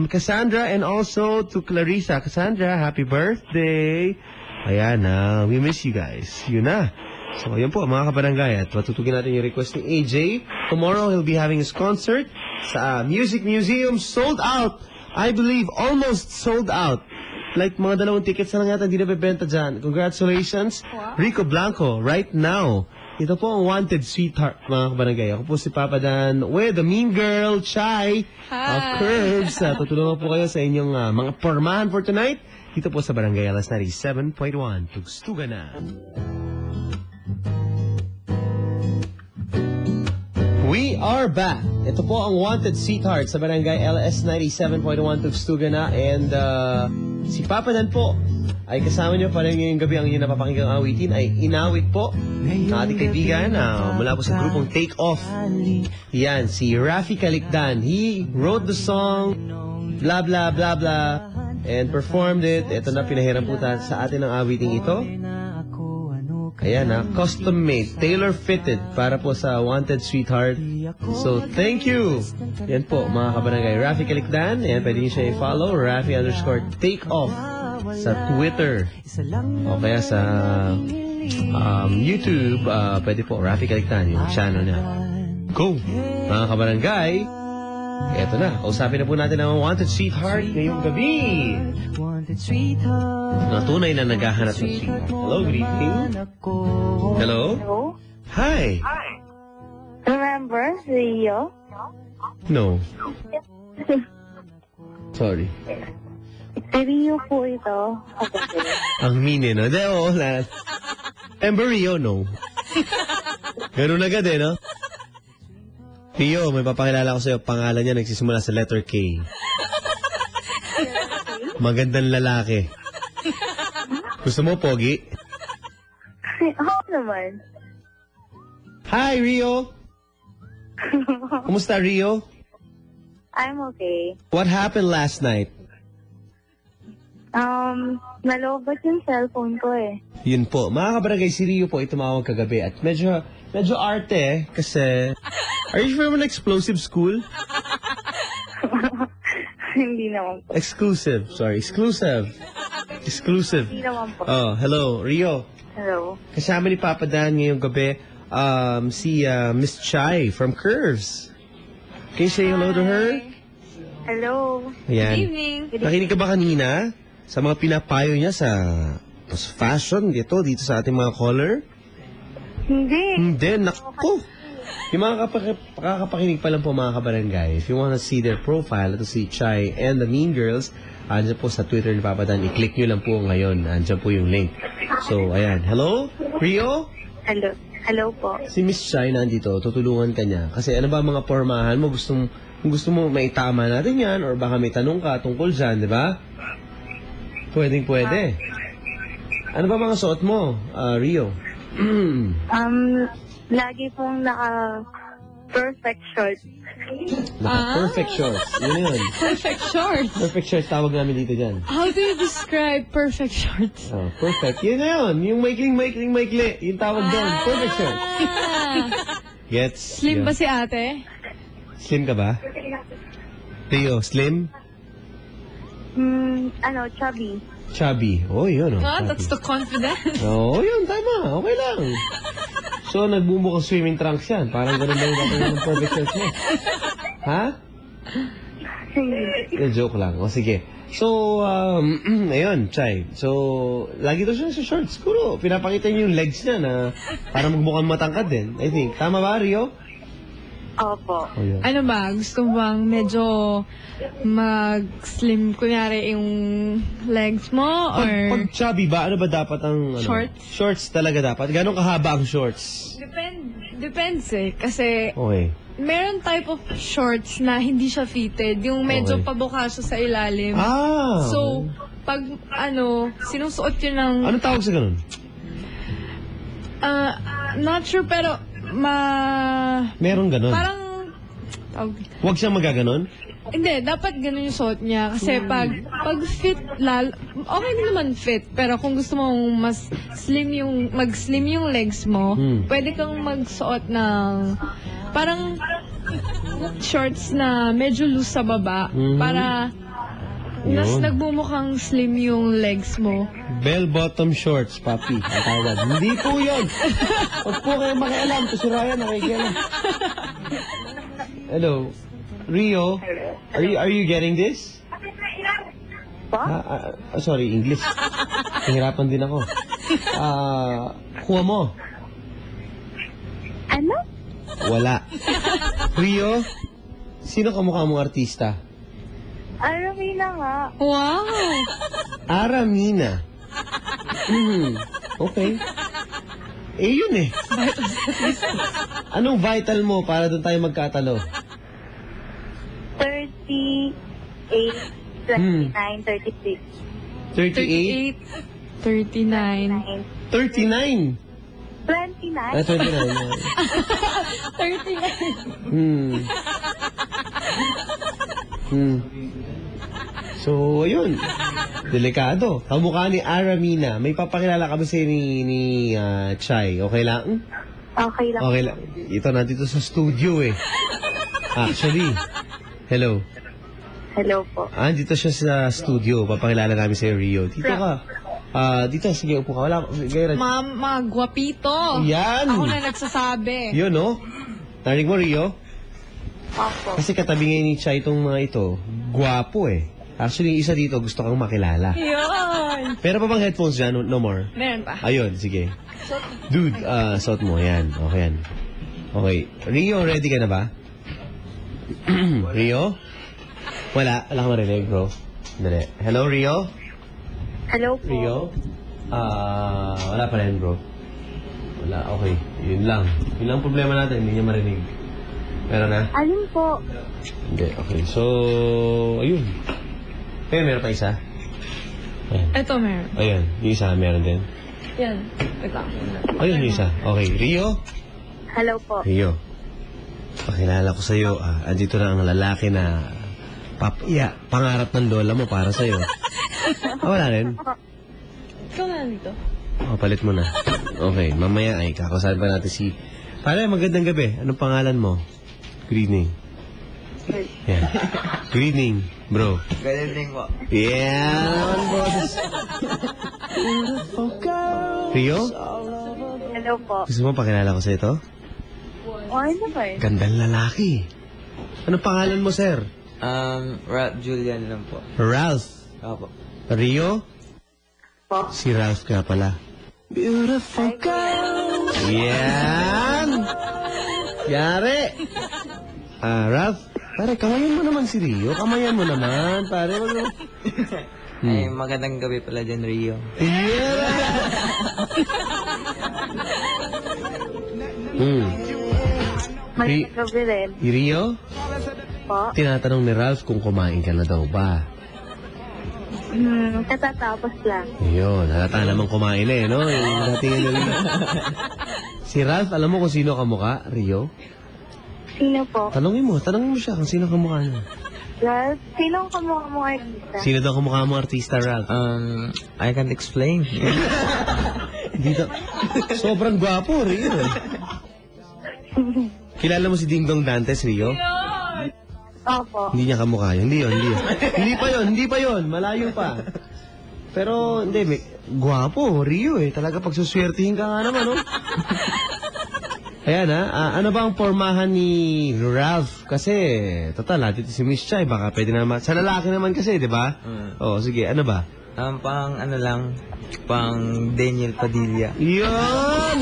Cassandra and also to Clarissa. Cassandra, happy birthday. Ayan na, we miss you guys. Yun na. So, yun po, mga kabarangay. At matutugin natin yung request ni AJ. Tomorrow, he'll be having his concert sa Music Museum. Sold out. I believe, almost sold out. Like, mga 2 tickets na lang yata hindi na bebenta dyan. Congratulations, Rico Blanco, right now. Ito po ang Wanted Sweetheart, mga kabarangay. Ako po si Papa Dan with the Mean Girl, Chai, of Curves. Tutulungan po kayo sa inyong mga pormahan for tonight. Dito po sa Barangay Alas 97.1. Tugstuga na. We are back. Ito po ang Wanted Sweetheart sa Barangay LS 97.1 Tugstuga na. And si Papa Dan po ay kasama niyo pa rin ngayong gabi. Ang inyong napapakinggang awitin ay inawit po na ating kaibigan mula po sa grupong Take Off. Yan, si Rafi Calicdan. He wrote the song, blah blah blah blah, and performed it. Ito na, pinahiram po sa atin ang awiting ito. Ayan custom made, tailor fitted para po sa Wanted Sweetheart. So thank you. Yan po mga kabarangay, Rafi Calicdan. Ayan, pwede niyo siya i-follow, Rafi_Takeoff sa Twitter o kaya sa YouTube. Pwede po, Rafi Calicdan, yung channel niya. Go! Mga kabarangay, eto na, kausapin na po natin ang Wanted Sweetheart ngayong gabi. Na tunay na naghahanap ng sweetheart. Hello, good evening. Hello? Hello? Hi. Remember Rio? No. Sorry. Rio po ito. Ang mean no? De, oo. Remember Rio, no? Ganun agad no? Rio, may papakilala ko sa'yo. Pangalan niya nagsisimula sa letter K. Magandang lalaki. Gusto mo, Pogi? Oo naman. Hi, Rio. Kumusta, Rio? I'm okay. What happened last night? Nalobat yung cellphone ko eh. Yun po. Mga kabarangay, si Rio po ay tumawag kagabi at medyo arte kasi... Are you from an explosive school? Hindi naman po. Exclusive. Sorry, exclusive. Exclusive. Hindi naman po. Oh, hello, Rio. Hello. Kasama ni Papa Dan ngayong gabi si Miss Chai from Curves. Can you say hello to her? Hello. Ayan. Good evening. Nakinig ka ba kanina sa mga pinapayo niya sa fashion dito sa ating mga caller? Hindi. Hindi, naku. Yung mga kakapakinig pa lang po mga kabarangay, if you wanna see their profile, ito si Chai and the Mean Girls, andyan po sa Twitter ni Papa Dan, i-click nyo lang po ngayon, andyan po yung link. So, ayan. Hello? Rio? Hello. Hello po. Si Miss Chai nandito, tutulungan ka niya. Kasi ano ba mga pormahan mo, gusto mo maitama natin yan, or baka may tanong ka tungkol dyan, di ba? Pwede. Ano ba mga suot mo, Rio? Lagi pong naka-perfect shorts. Perfect shorts. Yun. Perfect shorts. Perfect shorts tawag namin dito dyan. How do you describe perfect shorts? Oh, perfect. Yun na yun. Yung maikling. Yung tawag doon. Perfect shorts. Gets? Slim Yun. ba si ate? Slim ka ba? Rio, slim? Chubby. Chubby. Oh, yun. That's the confidence. Oh, yun. Tama. Okay lang. So, nagbumukang swimming trunks yan. Parang ganun lang yung ng perfect shorts mo. Ha? Joke lang. O sige. So, ayun, Chay. So, lagi daw siya sa shorts. Siguro, pinapakita niyo yung legs niya na para magmukhang matangkad din. I think. Tama ba, Rio? Opo. Oh, yun. Ano ba? Gusto mo bang medyo mag-slim, kunyari, yung legs mo? Or Pag chubby ba, ano ba dapat ang... Ano? Shorts? Shorts talaga dapat. Gano'ng kahaba ang shorts? Depends eh. Kasi Okay. meron type of shorts na hindi siya fitted. Yung medyo Okay. pabuka siya sa ilalim. Ah! So, pag sinusuot yun ng... Anong tawag sa ganun? Not sure, pero Meron ganun. parang... tawag- Huwag siyang magaganon? Hindi, dapat ganun yung suot niya. Kasi pag fit, okay din naman fit. Pero kung gusto mong mas mag-slim yung legs mo, pwede kang magsuot ng parang shorts na medyo loose sa baba. Para mas Yun. nagbumukhang slim yung legs mo. Bell-bottom shorts, papi. Ang tawag. Hindi po yun. Huwag po kayo makialam. Ito si Ryan, nakikialam. Hello. Rio, are you getting this? Sorry, English. Nahirapan din ako. Kuha mo. Ano? Wala. Rio, sino kamukha mong artista? Aramina nga. Wow! Aramina. Okay. Yun eh. Anong vital mo para doon tayo magkatalo? 38, 29, 36. 38? 39. 39? 29? 29. So, ayun. Delikado. Kamukha ni Aramina. May papakilala kami sa'yo ni Chay. Okay lang? Okay lang. Okay lang. Ito nandito sa studio eh. Actually. Hello. Hello po. Dito siya sa studio. Papakilala namin sa'yo, Rio. Dito ka. Dito, sige, upo ka. Wala, gaya Mga gwapito. Yan. Ako na nagsasabi. Yun, no? Narinig mo, Rio? Opo. Kasi katabi ngayon ni Chay itong mga ito. Gwapo eh. Actually, yung isa dito gusto kang makilala. Yun. Pero pa bang headphones dyan? No more? Meron pa. Ayun, sige. Dude, suot mo. Yan. Okay yan. Okay. Rio, ready ka na ba? Rio? Wala ka marinig, bro. Dali. Hello, Rio? Hello po. Rio? Wala pa rin, bro. Wala, okay. Yun lang. Yun lang problema natin, hindi niya marinig. Meron na? Alin po? Hindi, okay. So, ayun. Meron pa isa? Ayan. Ito meron. Ayun, yung isa meron din. Yan. Wait lang. Ayun, yung isa. Okay, Rio? Hello po. Rio, pakilala ko sa'yo, andito na ang lalaki na pangarap ng lola mo para sa'yo. Wala rin. Ikaw na dito. Palit mo na. Okay, mamaya ay kakasabi pa natin si... Pare, magandang gabi. Anong pangalan mo? Good evening. Yan. Good evening, bro. Good evening po. Yeah, boss. Rio? Hello po. Gusto mo pakilala ko sa ito? Okay na ba? Gandang lalaki. Anong pangalan mo, sir? Julian lang po. Ralph. Opo. Rio? Po. Si Ralph nga pala. Beautiful girl. Yan. Yari. Ralph. Pare, kamayan mo naman si Rio. Kamayan mo naman. Pare, wag mo. Ay, magandang gabi pala dyan, Rio. Magandang gabi rin. Rio? Po. Tinatanong ni Ralph kung kumain ka na daw ba. Katatapos lang. Ayun, halata naman kumain na eh, no? Yung dating ano. Si Ralph, alam mo kung sino kamukha, Rio? Sino po? Tanungin mo siya kung sino kamukha niya. Ralph, sino ang kamukha mo artista? Sino daw kamukha mo artista, Ralph? I can't explain. Dito. Sobrang gwapo, Rio. Kilala mo si Ding Dong Dantes, Rio? Opo. Hindi niya kamukha yun. Hindi yun. Hindi pa yun. Malayo pa. Pero, hindi. Gwapo, Rio eh. Talaga pagsuswertihin ka nga naman, no? Ayan ano ba ang pormahan ni Ralph? Kasi, total, natin si Miss Chai, baka pwede naman. Sa lalaki naman kasi, di ba? Oo, sige, ano ba? Pang ano lang, pang Daniel Padilla. Yun!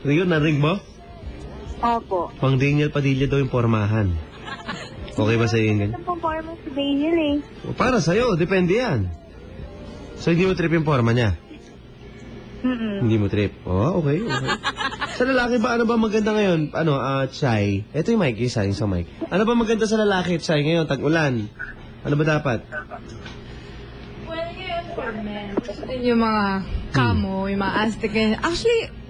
Rio, naring mo? Opo. Pang Daniel Padilla daw yung pormahan. Okay ba sa'yo yung ganyan? Ang performance si Daniel eh. Para sa'yo, depende yan. So, hindi mo trip yung forma niya? Hindi mo trip? Oh, okay. Sa lalaki ba, ano ba maganda ngayon? Chai? Ito yung mic, isa yung sa mic. Ano ba maganda sa lalaki, Chai, ngayon? Tag-ulan. Ano ba dapat? Well, ngayon for men, gusto din yung mga camo, yung mga Aztec. Actually,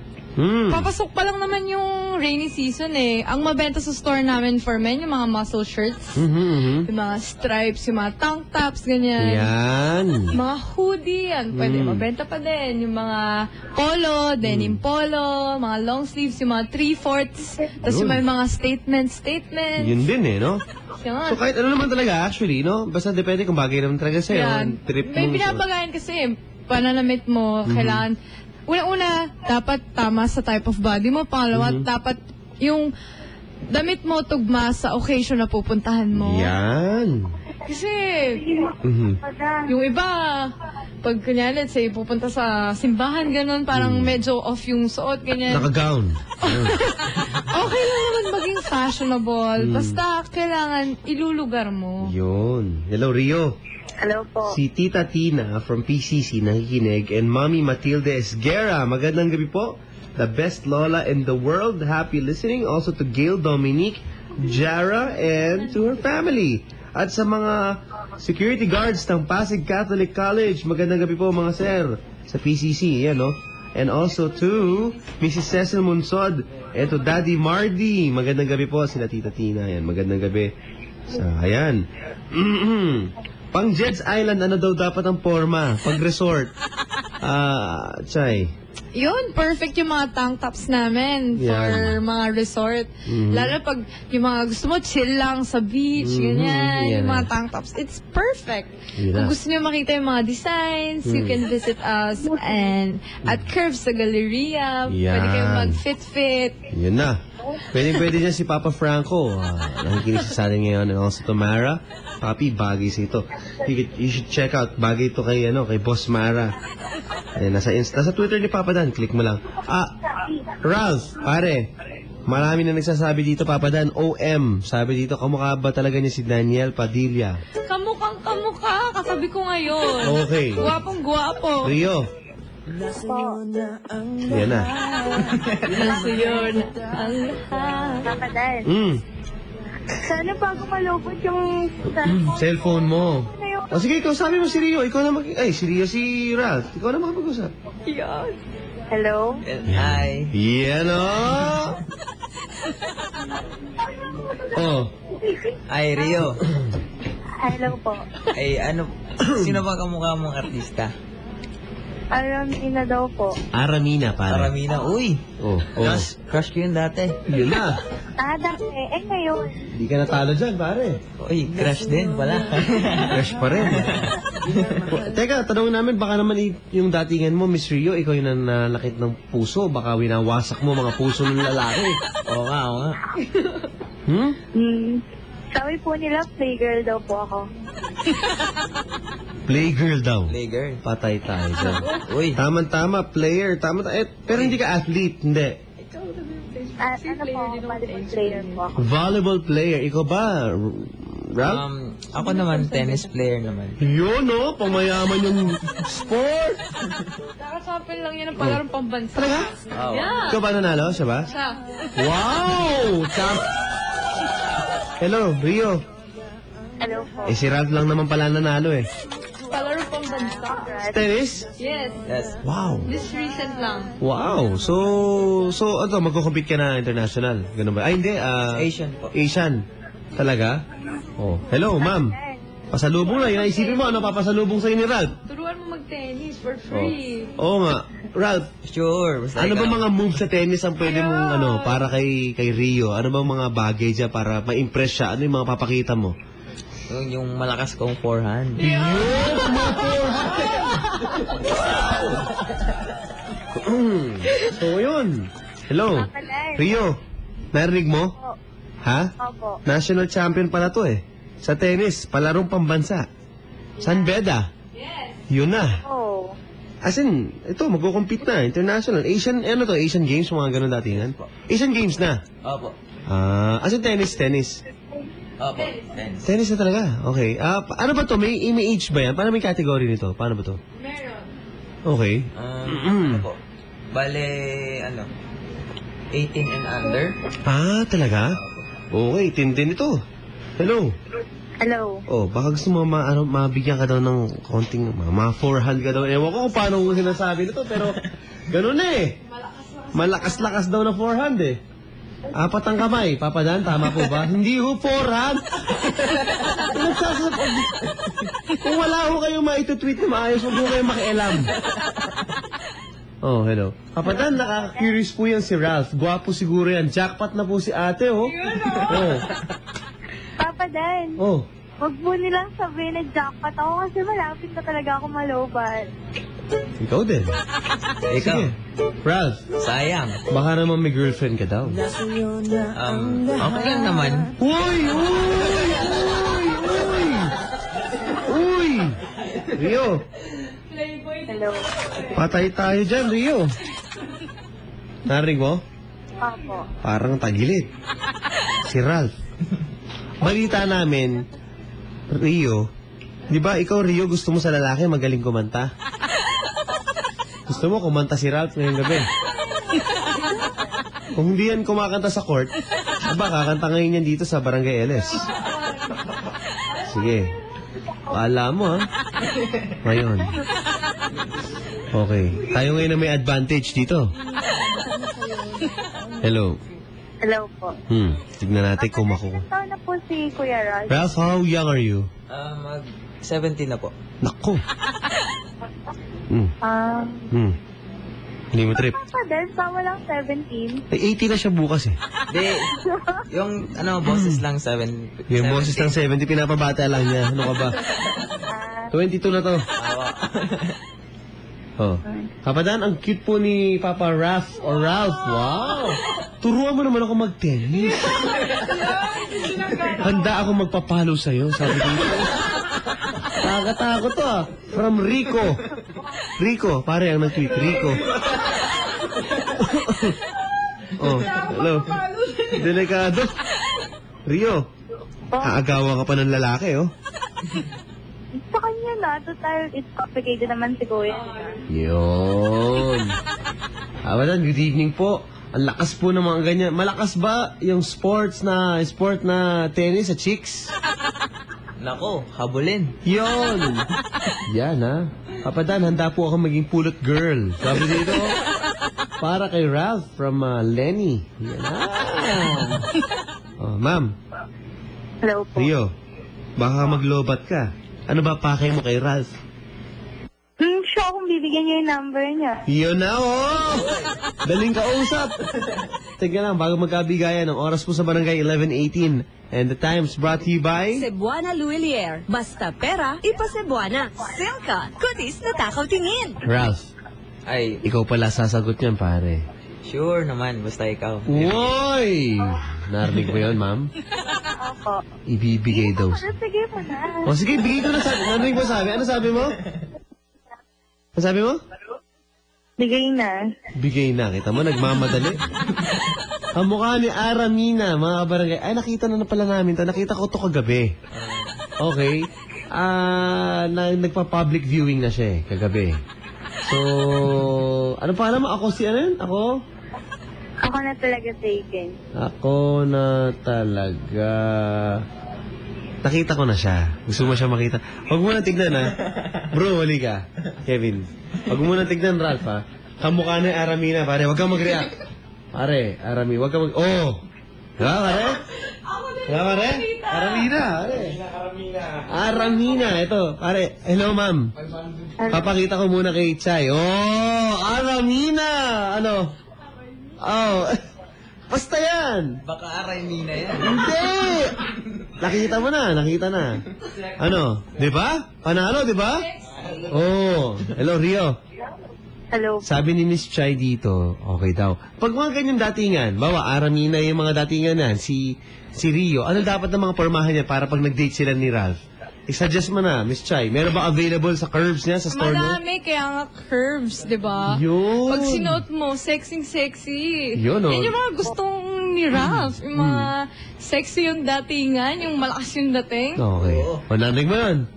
papasok pa lang naman yung rainy season eh. Ang mabenta sa store namin for men, yung mga muscle shirts, yung mga stripes, yung mga tank tops, ganyan. Yan. Mga hoodie, yan. Pwede mabenta pa din. Yung mga polo, denim polo, mga long sleeves, yung mga 3/4. Tapos yung may mga statement. Yun din eh, no? Yan. So kahit ano naman talaga, actually, no? Basta depende kung bagay naman talaga sa'yo. Yan. Trip May mong- pinapagayan kasi, pananamit mo, kailangan, una-una, dapat tama sa type of body mo. Pangalawa, dapat yung damit mo tugma sa occasion na pupuntahan mo. Yan. Kasi, yung iba, pag kunyari, say, pupunta sa simbahan, ganun, parang medyo off yung suot, ganyan. Naka-gown. Okay lang naman maging fashionable. Basta, kailangan ilulugar mo. Yun. Hello, Rio. Hello po. Si Tita Tina from PCC nakikinig and Mommy Matilde Esguerra. Magandang gabi po. The best Lola in the world. Happy listening. Also to Gail, Dominique, Jara, and to her family. At sa mga security guards ng Pasig Catholic College. Magandang gabi po mga sir. Sa PCC, yan no? And also to Mrs. Cecil Munsod and to Daddy Mardy. Magandang gabi po sila Tita Tina. Yan, magandang gabi. So, ayan. Pang Jed's Island, ano daw dapat ang forma? Pag resort. Chay. Yun, perfect yung mga tank tops namin for mga resort. Lalo pag yung mga gusto mo chill lang sa beach, ganyan, yung mga tank tops. It's perfect. Kung gusto niyo makita yung mga designs, you can visit us and at Curves sa Galleria. Pwede kayong mag-fit-fit. Yun na. Pwede dyan si Papa Franco. Nakikinig sa atin ngayon. And also to Mara. Papi, bagay sa ito. You should check out. Bagay ito kay, kay Boss Mara. Ayan, nasa Twitter ni Papa Dan. Click mo lang. Ralph, pare. Marami na nagsasabi dito, Papa Dan. OM. Sabi dito, kamukha ba talaga niya si Daniel Padilla? Kamukhang kamukha. Katabi ko ngayon. Okay. Guwapong-guwapo. Rio. Yan na. Nasa yun ang lahat. Kapadan. Sana bago malupot yung Cellphone mo. O sige, ikaw sabi mo si Rio. Ikaw na si Rio, si Ralph. Ikaw na makapag-usap. Yan. Hello? Hi. Yan o. Ay, Rio. Hello po. Ay, sino ba kamukha mong artista? Aramina daw po. Aramina, pare. Aramina, uy. Crush ko yun dati. Yun na. Dati. Ngayon. Hindi ka natalo dyan, pare. Uy, crush din pala. Fresh pa rin. Teka, tanongin namin, baka naman yung datingan mo, Miss Rio, ikaw yung nananakit ng puso. Baka winawasak mo mga puso ng lalaki. Oo nga. Sabi po nila, playgirl daw po ako. Playgirl daw. Playgirl. Patay tayo dyan. Uy. Tama, player. Pero hindi ka athlete, hindi. Volleyball player po ako. Volleyball player. Ikaw ba, Ralph? Ako naman, tennis player naman. Yun, no? Pamayaman yung sport. Kakasapin lang yan ang palarong pambansa. Talaga? Yeah. Ikaw ba nanalo? Siya ba? Siya. Wow! Hello, Rio. Hello po. Si Ralph lang naman pala nanalo eh. Palarong pambansa. Tennis? Yes. Wow. This recent lang. Wow. So magko-compete ka na international. Ganun ba? Ay, hindi. Asian po. Asian. Talaga? Oh. Hello, ma'am. Pasalubong na. Isipin mo, ano papasalubong sa'yo ni Ralph? Turuan mo mag-tennis for free. Oo nga. Ralph, Sure. Basta ano ba ikaw. mga moves sa tennis ang pwede mong para kay Rio? Ano ba mga bagay dyan para ma-impress siya? Ano yung mga papakita mo? Yung malakas kong forehand. Yun! Mga forehand! Wow! So, yun. Hello. Rio, narinig mo? Opo. Ha? Opo. National champion pala to eh. Sa tennis, palarong pambansa. San Beda? Yes. Yun na. Oh. As in, ito, magkukompete na. International. Asian, ano to? Asian Games, mga ganun datingan. Asian Games na. Opo. As in tennis. Opo. Tennis na talaga. Okay. Ano ba to? May age ba yan? Paano may category nito? Paano ba to? Meron. Okay. Ano po? Bale, 18 and under. Talaga? Okay, tindi nito. Hello. Hello. Oh, baka gusto mo mabigyan ka daw ng konting, ma-forehand ka daw. Ewan ko kung paano mo sinasabi nito, pero ganun na eh. Malakas-lakas daw na forehand eh. 4 ang kamay. Papa Dan, tama po ba? Hindi ho, forehand. Kung wala ho kayong maitutweet na maayos, huwag ho kayong makialam. Oh, hello. Papa Dan, nakaka-curious po yan si Ralph. Gwapo siguro yan. Jackpot na po si ate, oh. Oh. Papa Dan. Oh. Huwag mo nilang sabihin na jackpot ako kasi malapit na talaga ako malobat. Ikaw din. Ikaw. Sige. Ralph, Sayang. baka naman may girlfriend ka daw. Okay lang naman. Uy! Rio, Hello. patay tayo dyan, Rio. Narinig mo? Opo. Parang tagilid. Si Ralph. Balita namin, Rio, di ba ikaw, Rio, gusto mo sa lalaki magaling kumanta? Gusto mo kumanta si Ralph ngayong gabi? Kung hindi yan kumakanta sa court, kakanta ngayon yan dito sa Barangay LS. Sige. Paala mo, ha? Ngayon. Okay. Tayo ngayon na may advantage dito. Hello. Hello po. Tignan natin kung makuha. Ilang taon na po si Kuya Ralph? Ralph, how young are you? Mag 17 na po. Nako. Hindi mo trip. Papa Dan, tama lang 17. Ay, 80 na siya bukas eh. Di, yung boses lang 7. Yung boses ng 70, pinapabata lang niya. Ano ka ba? 22 na to. Oh. Papa Dan, ang cute po ni Papa Ralph or Ralph. Wow! Turuan mo naman ako mag-tennis. Handa ako magpapalo sa'yo, sabi dito. Nakakatakot to ah. From Rico. Rico, pare ang nag-tweet. Rico. Oh, hello. Delikado. Rio, aagawa ka pa ng lalaki, oh. Sa kanya na, total, it's complicated naman si Kuya. Yun. Awalan, good evening po. Ang lakas po ng mga ganyan. Malakas ba yung sport na tennis sa chicks? Nako, habulin. Yun. Yan, ha? Papa Dan, handa po ako maging pulot girl. Sabi dito, para kay Ralph from Lenny. Yan, oh, ma'am. Hello po. Rio, baka maglobat ka. Ano ba pakay mo kay Ralph? Siya kung bibigyan niya yung number niya. Yun na, oh! Daling kausap. Tignan lang, bago magkabigayan, ang oras po sa barangay 11:18. And the time's brought to you by... Cebuana Luilier. Basta pera, ipa Cebuana. Silka, kutis na takaw tingin. Ralph, Ay, ikaw pala sasagot niyan, pare. sure naman. Basta ikaw. Woy! Narinig mo yun, ma'am? Opo. Ibibigay daw. Sige po na. O sige, bigay ko na sabi. Narinig mo sabi? Ano sabi mo? Ano sabi mo? Bigay na. Bigay na. Kita mo, nagmamadali. Ang mukha ni Aramina, mga kabarangay. Ay, nakita na pala namin to. Nakita ko to kagabi. Okay. Nagpa-public viewing na siya eh, kagabi. So, ano pa naman? Ako si ano yun? Ako na talaga taken. Ako na talaga. Nakita ko na siya. Gusto mo siya makita. Huwag mo na tignan, ha? Bro, wali ka. Kevin. Huwag mo na tignan, Ralph, ha? Kamukha na yung Aramina, pare. Huwag kang mag-react. Pare, Arami, huwag kang Oh! Diba, pare? Diba, pare? Aramina, pare. Aramina. Ito, pare. Hello, ma'am. Papakita ko muna kay Chay. Oh! Aramina! Ano? Oh. Basta yan. Baka Aramina yan. Hindi! Nakita mo na, nakita na. Ano? Di ba? Panalo, di ba? Oh. Hello, Rio. Hello. Sabi ni Miss Chai dito, okay daw. Pag mga ganyang datingan, bawa Aramina yung mga datingan na, si Rio, ano dapat ng mga pormahan niya para pag nag-date sila ni Ralph? I-suggest mo na, Miss Chai. Meron ba available sa curves niya, sa store mo? Marami, kaya nga curves, di ba? Yun. Pag sinuot mo, sexy. Yun, oh. Yan yung mga gustong ni Ralph. Yung mga sexy yung datingan, yung malakas yung dating. Okay. O, narinig mo yun?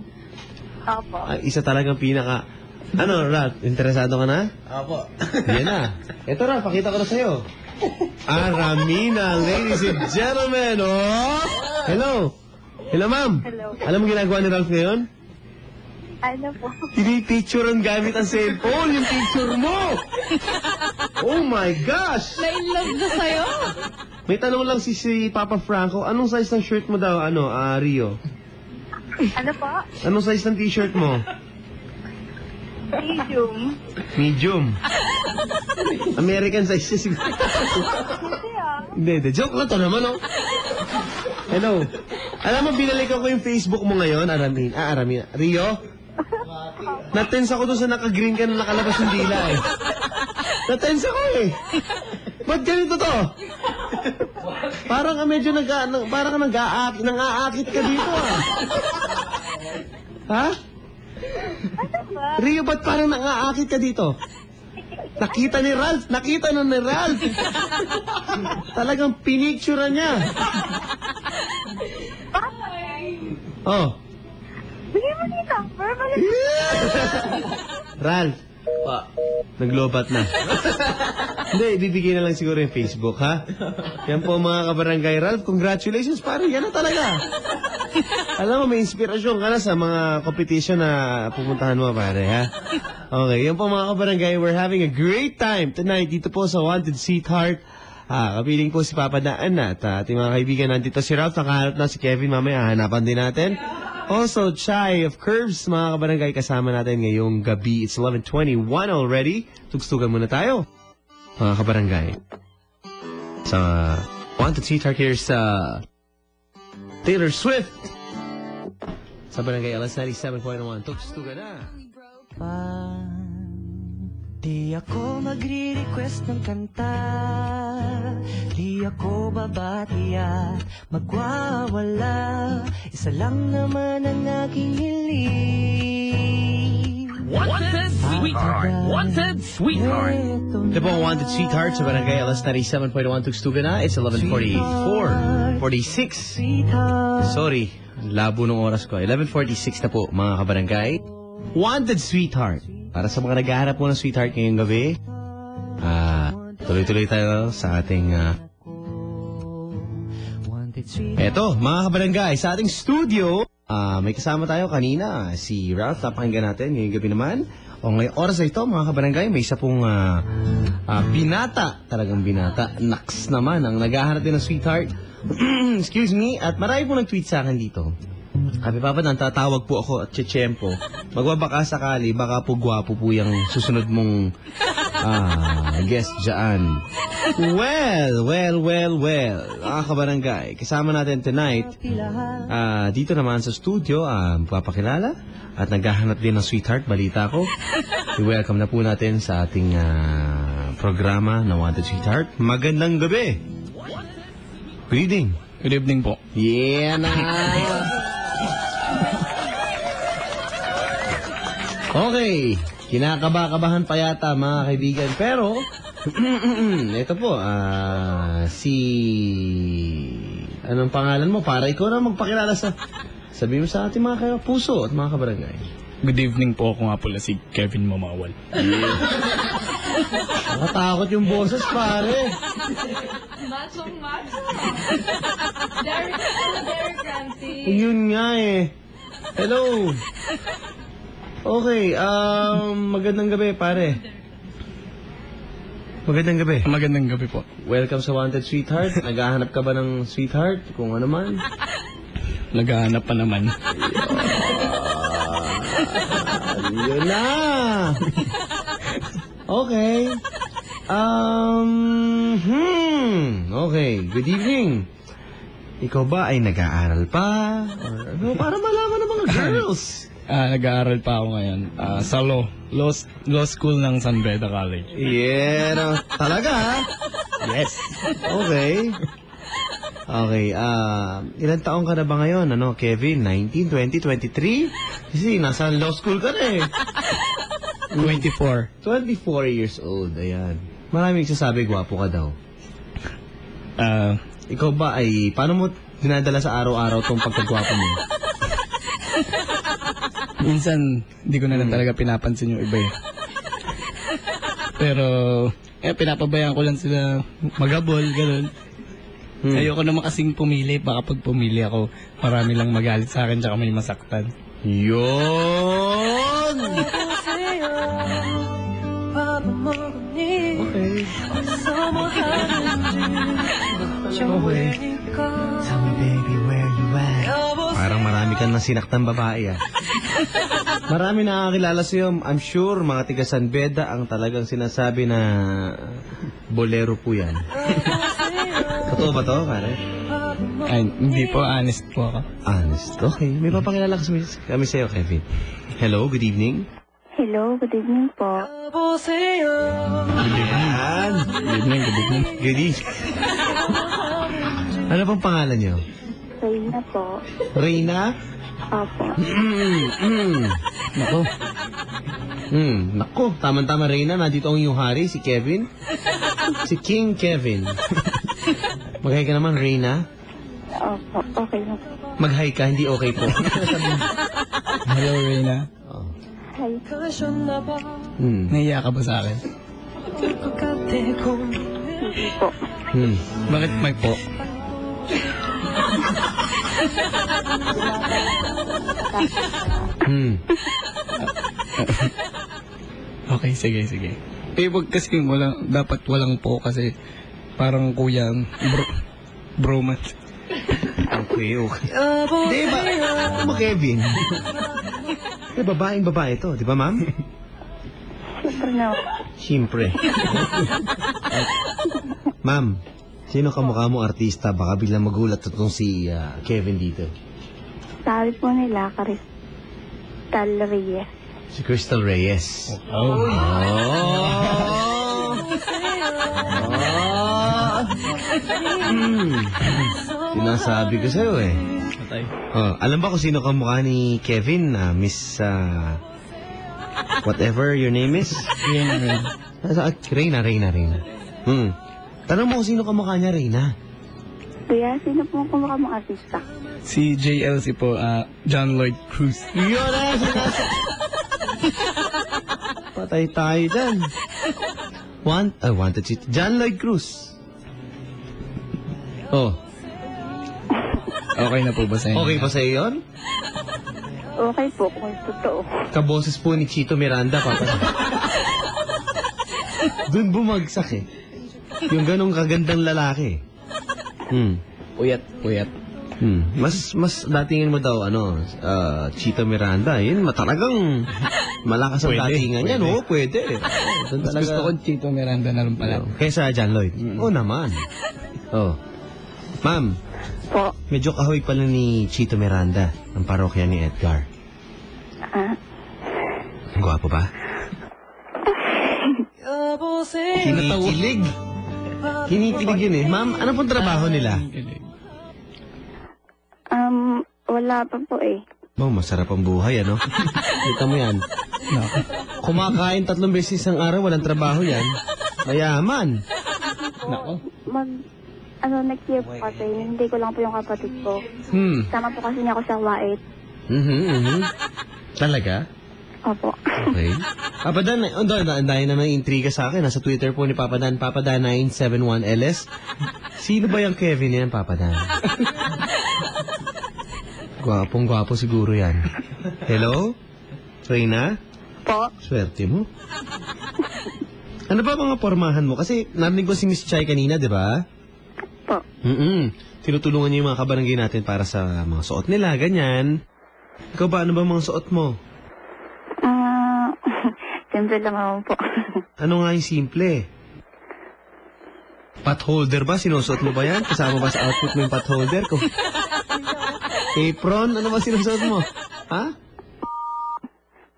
Opo. Ay, isa talagang pinaka... Ano, Ralph? Interesado ka na? Opo. Yan na. Ito, Ralph, pakita ko na sa'yo. Aramina, ladies and gentlemen. Oh! Hello. Hello, ma'am. Hello. Alam mo ginagawa ni Ralph ngayon? Ano po? Pinipicturean gamit ang cellphone, yung picture mo. Oh my gosh! Na-in-love na sa'yo. May tanong lang si Papa Franco, anong size ng shirt mo daw, Rio? Ano po? Anong size ng t-shirt mo? Medium. Medium. American size siguro. Kasi Hindi. Joke lang to naman, oh. Hello. Alam mo, binalikan ko yung Facebook mo ngayon, Aramina. Rio? Natense ako doon sa naka-green ka na nakalabas yung dila, eh. Natense ako, eh. Ba't ganito to? Parang medyo nang-aakit ka dito, ah. Ha? Rio, ba't parang nang-aakit ka dito? Nakita ni Ralph. Nakita na ni Ralph. Talagang pinicture niya. Oh. bigay mo ni number. Ralph. Naglobat na. Hindi, ibibigay na lang siguro yung Facebook, ha? Yan po mga kabarangay. Ralph, congratulations, pare. Yan na talaga. Alam mo, may inspirasyon ka na sa mga competition na pupuntahan mo, pare, ha? Okay, yan po mga kabarangay. We're having a great time tonight dito po sa Wanted Sweetheart. Kapiling po si Papa Daan at ating mga kaibigan. Nandito si Ralph, nakahanap na si Kevin mamaya. Hanapan din natin. Also, Chai of Curves, mga kabarangay, kasama natin ngayong gabi. It's 11:21 already. Tugstugan muna tayo, mga kabarangay. Sa Wanted Sweetheart, here's Taylor Swift. Sa Barangay LS 97.1, tugstugan na. Di ako magre-request ng kanta, di ako babati at magwawala. Isa lang naman ang aking hiling. Wanted Sweetheart! Wanted Sweetheart! Ito po ang Wanted Sweetheart sa Barangay LS 97.1, tugstugan na. It's 11:44, 46. Sorry, labo ng oras ko. 11:46 na po, mga kabarangay. Wanted Sweetheart. Para sa mga naghahanap po ng sweetheart ngayong gabi, tuloy-tuloy tayo sa ating... Eto, mga kabarangay, sa ating studio, may kasama tayo kanina, si Ralph. Napakinggan natin ngayong gabi naman. O ngayong oras na ito, mga kabarangay, may isa pong binata, talagang binata. Naks naman, ang naghahanap din ng sweetheart. Excuse me, at marami po nag-tweet sa akin dito. Sabi, Papa, tatawag po ako at chechempo. Magbabaka sakali, baka po gwapo po yung susunod mong guest dyan. Well. Mga kabarangay, kasama natin tonight, dito naman sa studio, papakilala at naghahanap din ng sweetheart, balita ko. I-welcome na po natin sa ating programa na Wanted Sweetheart. Magandang gabi. Good evening. Good evening po. Yeah na. Okay, kinakaba-kabahan pa yata mga kaibigan. Pero, ito po, anong pangalan mo? Para ikaw na magpakilala sabi mo sa ating mga puso at mga kabarangay. Good evening po, ako nga pala si Kevin Mamawal. Nakatakot yung boses, pare. Macho. Derek Ramsey. Yun nga eh. Hello. Okay, magandang gabi, pare. Magandang gabi. Magandang gabi po. Welcome sa Wanted Sweetheart. Naghahanap ka ba ng sweetheart? Kung ano man. Naghahanap pa naman. Yun na. Okay. Okay, good evening. Ikaw ba ay nag-aaral pa? Or, para malaman ng mga girls. Nag-aaral pa ako ngayon. Sa law school ng San Beda College. Yeah, no. Talaga ha? Yes. Okay. Okay, ilan taong ka na ba ngayon? Ano, Kevin? 19, 20, 23? Kasi nasa law school ka na eh. 24. 24 years old, ayan. Maraming sasabi, gwapo ka daw. Ikaw ba ay, paano mo dinadala sa araw-araw tong pagkagwapo mo? Minsan, hindi ko na lang talaga pinapansin yung iba eh. Pero, pinapabayaan ko lang sila magabol, ganun. Ayoko naman kasing pumili. Baka pag pumili ako, marami lang magalit sa akin tsaka may masaktan. Yun! Okay. Okay. Tell me baby where you at? Parang marami kang nasinaktan babae ah. Marami nakakilala sa'yo. I'm sure mga tiga San Beda ang talagang sinasabi na bolero po yan. Totoo ba to, pare? Ay, hindi po, honest po ako. Honest? Okay. May papakilala kami sa'yo, Kevin. Hello, good evening. Hello, good evening po. Yan. Good evening, good evening. Good evening. Ano pong pangalan niyo? Reyna po. Reyna? Opo. Nako. Nako, tama-tama Reyna. Nandito ang iyong hari, si Kevin. Si King Kevin. Mag-hi ka naman, Reyna. Opo, okay na po. Mag-hi ka, hindi okay po. Hello, Reyna. Oh. Hi. Nahiya ka ba sa akin? Hindi po. Bakit may po? Okay, sige. Wag kasi dapat walang po kasi parang kuya, bromance. Okay. Di ba, ano Kevin? Di babaeng babae to, di ba ma'am? Siyempre na. Siyempre. Ma'am, sino kamukha mo artista? Baka biglang magulat itong si Kevin dito. Sabi po nila, Crystal Reyes. Si Crystal Reyes. Sinasabi ko sa'yo eh. Alam ba kung sino kamukha ni Kevin? Miss... whatever your name is? Reyna. Tanong mo kung sino kamukha niya, Reyna. Kuya, sino po ang kumukha mong artista? Si JLC po, John Lloyd Cruz. Yun na, patay tayo dyan. Wanted si John Lloyd Cruz. Oh. Okay na po ba sa inyo? Okay pa sa'yo yun? Okay po, kung totoo. Kaboses po ni Chito Miranda, papa. Doon bumagsak eh. Yung ganong kagandang lalaki. Puyat. Mas datingin mo daw, Chito Miranda. Yun, talagang malakas ang datingan yan. Oo, pwede. Mas gusto ko Chito Miranda na rin pala. Kaysa John Lloyd? Oo naman. Ma'am. Po. Medyo kahoy pala ni Chito Miranda, ang parokya ni Edgar. Gwapo ba? Kinikilig yun eh. Ma'am, ano pong trabaho nila? Wala pa po eh. Masarap ang buhay, ano? Kita mo yan. Kumakain 3 beses ang araw, walang trabaho yan. Mayaman. Nako. Nag-year po kasi, hindi ko lang po yung kapatid ko. Tama po kasi niya ako sa Wait. Talaga? Opo. Okay. Papa Dan, dahil na may intriga sa akin. Nasa Twitter po ni Papa Dan, Papa Dan 971LS. Sino ba yung Kevin yan, Papa Dan? Gwapong-gwapo siguro yan. Hello? Reyna? Po? Swerte mo. Ano ba mga pormahan mo? Kasi narinig ko si Miss Chai kanina, di ba? Po. Tinutulungan niyo yung mga kabarangay natin para sa mga suot nila, ganyan. Ikaw ba, ano ba mga suot mo? Simple lang naman po. Ano nga yung simple? Potholder ba? Sinusuot mo ba yan? Kasama ba sa outfit mo yung potholder ko? Apron? Ano ba sinusuot mo? Ha?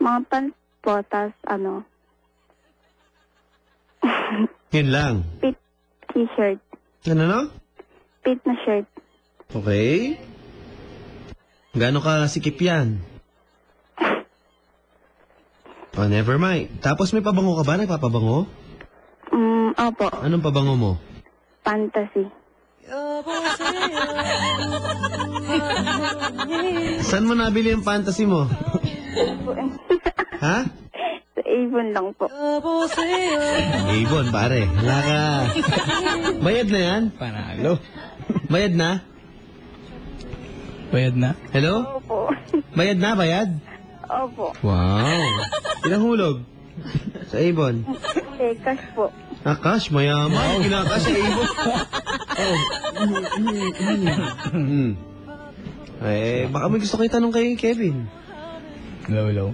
Mga pants po, tas Yun lang. fit t-shirt. Ano no? Fit na shirt. Okay. Gano'n ka sikip yan? Oh, never mind. Tapos may pabango ka ba? Nagpapabango? Opo. Anong pabango mo? Fantasy. Saan mo nabili yung fantasy mo? Ha? Sa Avon lang po. Avon, pare. Wala ka. Bayad na yan? Panalo. Bayad na? Bayad na? Hello? Opo. Bayad na? Bayad? Opo. Wow. Ilang hulog? Sa Avon? Cash po. Cash, mayaman. Kinakash sa Avon. Baka may gusto kayo tanong kay Kevin. Hello.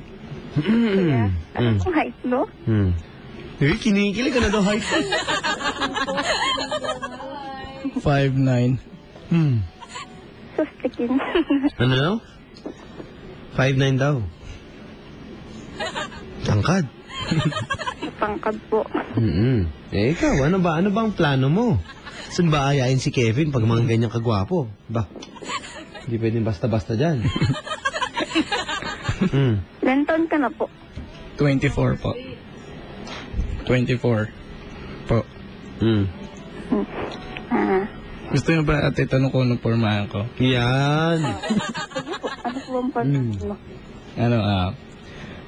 Anong height, no? Kinikilig ka na daw height. 5'9". Sustikin. Ano daw? 5'9" daw. Tangkad. Pangkad po. Ikaw, ano bang plano mo? Saan ba ayain si Kevin pag mga ganyang kagwapo? Ba? Hindi pwedeng basta-basta dyan. Ilan taon ka na po? 24 po. 24 po. Gusto niyo ba ate tanong ko anong pormahan ko? Yan. Ano po ang pants mo?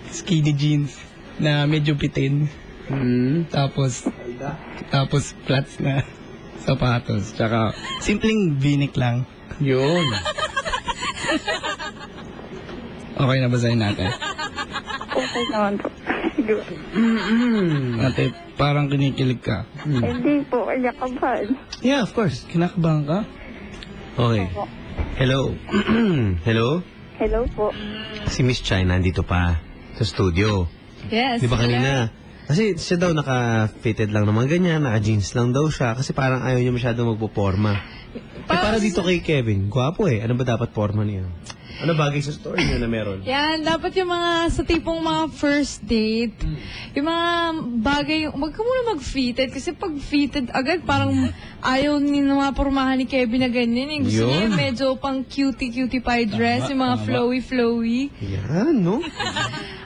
Skinny jeans na medyo bitin. Tapos flats na sapatos. Tsaka simpleng v-neck lang. Yun. Okay na ba sa'yo natin? Okay naman po. Siguro. Ate, parang kinikilig ka. Hindi po, ayakaban. Yeah, of course. Kinakabahan ka? Okay. Hello. Hello? Hello po. Si Miss Chai nandito pa sa studio. Yes. Di ba kanina? Kasi siya daw naka-fitted lang naman ganyan, naka-jeans lang daw siya kasi parang ayaw niya masyadong magpo-forma. Para dito kay Kevin, gwapo eh. Ano ba dapat forma niya? Ano bagay sa story niya na meron? Yan, dapat yung mga sa tipong mga first date, yung mga bagay, wag ka muna mag-fitted kasi pag fitted agad parang ayaw ni mga pormahan ni Kevin na ganyan. Eh. Gusto niya yung medyo pang cutie pie dress, yung mga flowy. Yan, no?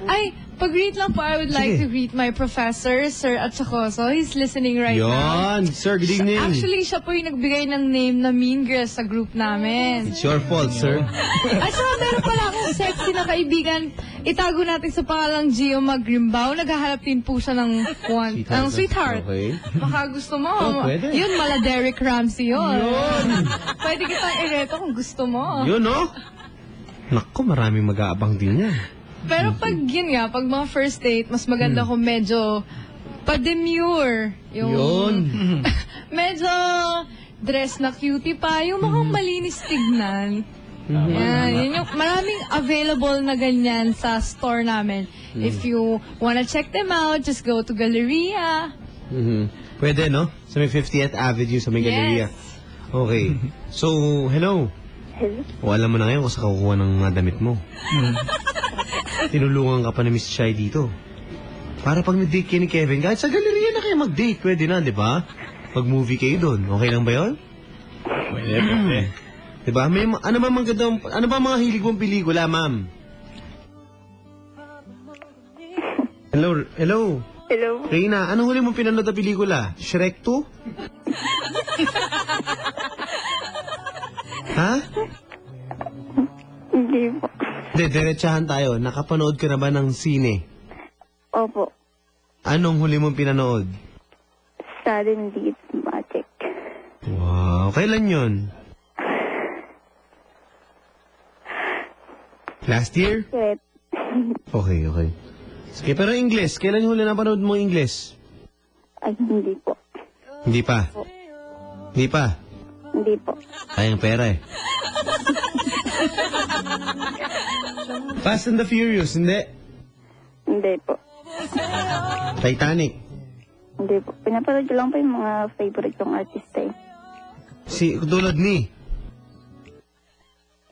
Ay, pag-greet lang po, I would like to greet my professor, Sir Atsacoso. He's listening right now. Yan, sir, good evening. Actually, siya po yung nagbigay ng name na Mean Girls sa group namin. It's your fault, sir. At saka meron pala akong sexy na kaibigan. Itago natin sa pangalang Gio Magrimbaw. Naghahanap din po siya ng sweetheart. Okay. Baka gusto mo. Pwede. Yun, mala Derek Ramsey yun. Pwede kitang ireto kung gusto mo. Yun, no? Naku, maraming mag-aabang din yan. Pero pag yun nga, pag mga first date, mas maganda kung medyo pa-demure. Yun. Medyo dress na cutie pa. Yung mukhang malinis tignan. Yan, yun yung maraming available na ganyan sa store namin. If you wanna check them out, just go to Galleria. Pwede, no? Sa may 50th Avenue, sa may Galleria. Okay. So, hello. Hello? O, alam mo na ngayon kung saan kukuha ng mga damit mo. Tinulungan ka pa ni Miss Chai dito. Para pag nag-date kayo ni Kevin, kahit sa Galleria na kayo mag-date, pwede na, di ba? Mag-movie kayo doon. Okay lang ba yun? Pwede. Diba? Ano ba mga hilig mong pelikula, ma'am? Hello? Hello? Reina, anong huli mong pinanood na pelikula? Shrek 2? Ha? Hindi po. Hindi, diretsahan tayo. Nakapanood ka na ba ng sine? Opo. Anong huli mong pinanood? Sudden Death Magic. Wow, kailan yun? Last year? Yes. Okay. Sige, pero English. Kailan yung huli na panood mo English? Ay, hindi po. Hindi pa? Hindi po. Kayang pera eh. Fast and the Furious, hindi? Hindi po. Titanic? Hindi po. Pinapanood ko lang po yung mga favorite kong artista eh. Tulad ni?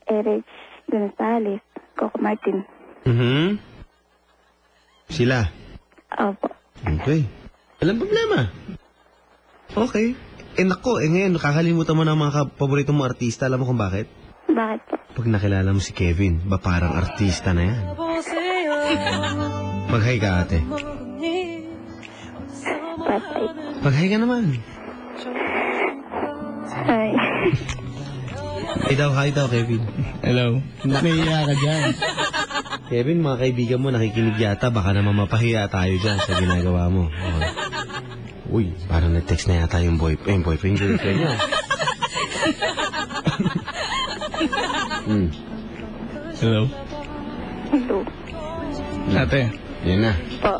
Eric Gonzalez, Coco Martin. Sila. Opo. Okay. Walang problema. Okay. Nako, ngayon, nakakalimutan mo na ang mga paborito mong artista. Alam mo kung bakit? Bakit po? Pag nakilala mo si Kevin, ba parang artista na yan? Mag-hi ka, ate. Patay. Mag-hi ka naman. Hi. Hi daw, Kevin. Hello. Nahiya ka dyan. Kevin, mga kaibigan mo nakikinig yata. Baka naman mapahiya tayo dyan sa ginagawa mo. Okay. Uy, parang nag-text na yata yung boyfriend, girlfriend niya. Hello. Hello. Ate, Yan na. Po.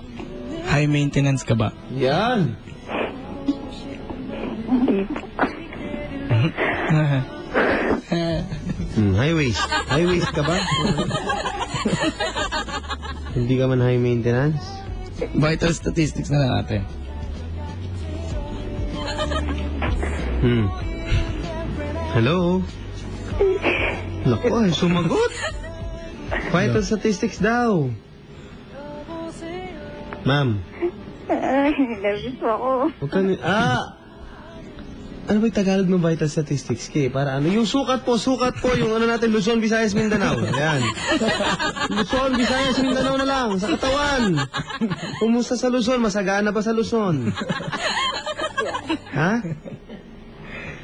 high maintenance ka ba? Yan! Hindi po. High waist. High waist ka ba? Hindi ka man high maintenance? Vital statistics na lang, ate. Hello? Naku, ay sumagot. Vital statistics daw. Ma'am. Nervous po ako. Huwag ka ano ba yung Tagalog ng vital statistics, Kay? Para ano? Yung sukat po, yung ano natin, Luzon, Visayas, Mindanao. Ayan. Luzon, Visayas, Mindanao na lang, sa katawan. Kumusta sa Luzon? Masagana ba sa Luzon? Ha?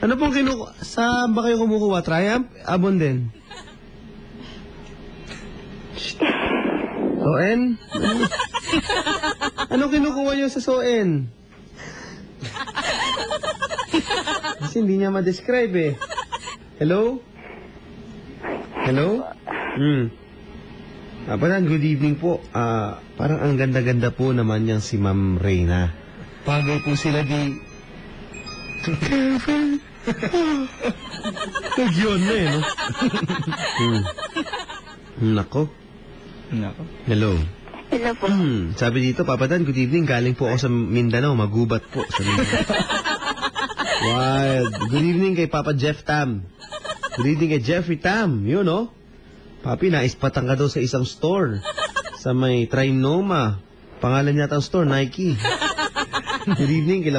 Ano pong saan ba kayo kumukuha? Triumph? Abon din? Soen? Ano kinukuha niyo sa Soen? Kasi hindi niya ma-describe eh. Hello? Hello? Good evening po. Parang ang ganda-ganda po naman niyang si Ma'am Reyna. Pagay po sila di... Kevin! Nagyon na eh, no? Nako. Hello. Hello po. Sabi dito, Papa Dan, good evening. Galing po ako sa Mindanao. Magubat po sa Mindanao. Wild. Good evening kay Papa Jeff Tam. Good evening kay Jeffrey Tam. Yun, no? Papi, naispatan ka daw sa isang store. Sa may Trinoma. Pangalan niya ang store, Nike. Good evening kay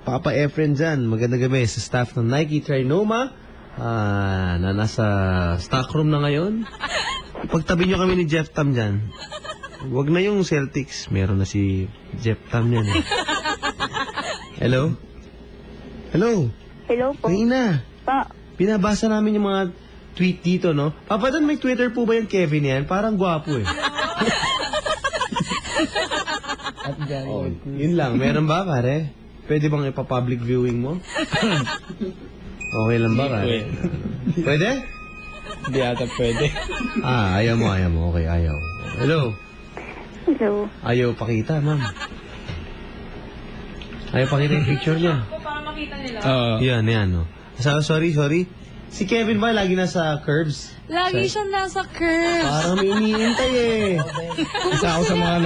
Papa Efren dyan. Magandang gabi sa staff ng Nike Trinoma. Na nasa stockroom na ngayon. Pagtabi nyo kami ni Jeff Tam dyan. Huwag na yung Celtics. Meron na si Jeff Tam yan. Hello? Hello? Hello po. Reyna. Pa. Binabasa namin yung mga tweet dito, no? Papa Dan, may Twitter po ba yung Kevin yan? Parang gwapo eh. Yun lang. Meron ba, pare? Pwede bang ipa-public viewing mo? Okay lang ba, pare? Pwede? Hindi ata pwede. Ayaw mo. Okay, ayaw. Hello? Hello. Ayaw pakita, ma'am. Ayaw pakita yung picture niya. Para makita nila. Yan, no. Sorry. Si Kevin ba lagi nasa Curbs? Lagi siya nasa curves. Parang may iniintay eh. Isa ako sa mga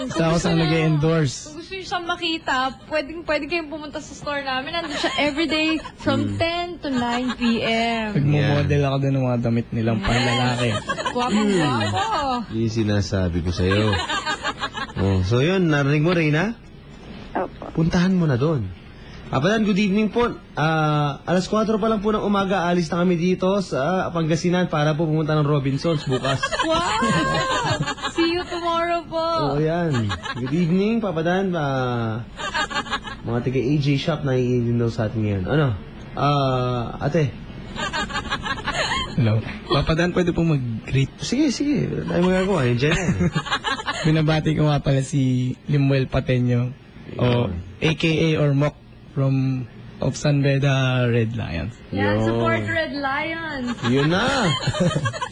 Isa ako sa nag-endorse. Kung gusto niyo siyang makita, pwede kayong pumunta sa store namin. Nandun siya everyday from 10 to 9 p.m. Nagmo-model ako doon ng mga damit nilang panlalaki. Guwapo. Yung sinasabi ko sa'yo. So yun, narinig mo, Reyna? Opo. Puntahan mo na doon. Apadan, good evening po. Alas 4 pa lang po ng umaga, alis na kami dito sa Pangasinan para po pumunta ng Robinsons bukas. Wow! See you tomorrow po. Yan. Good evening, Papadan. Mga taga AJ Shop na iinin daw sa atin ngayon. Ate. Hello. Papadan, pwede po mag-greet. Sige. Wala tayong magagawa. Yung dyan yan. Binabati ko nga pala si Limuel Pateño. O AKA or Mok from of San Beda Red Lions. Yan, support Red Lions. Yun na.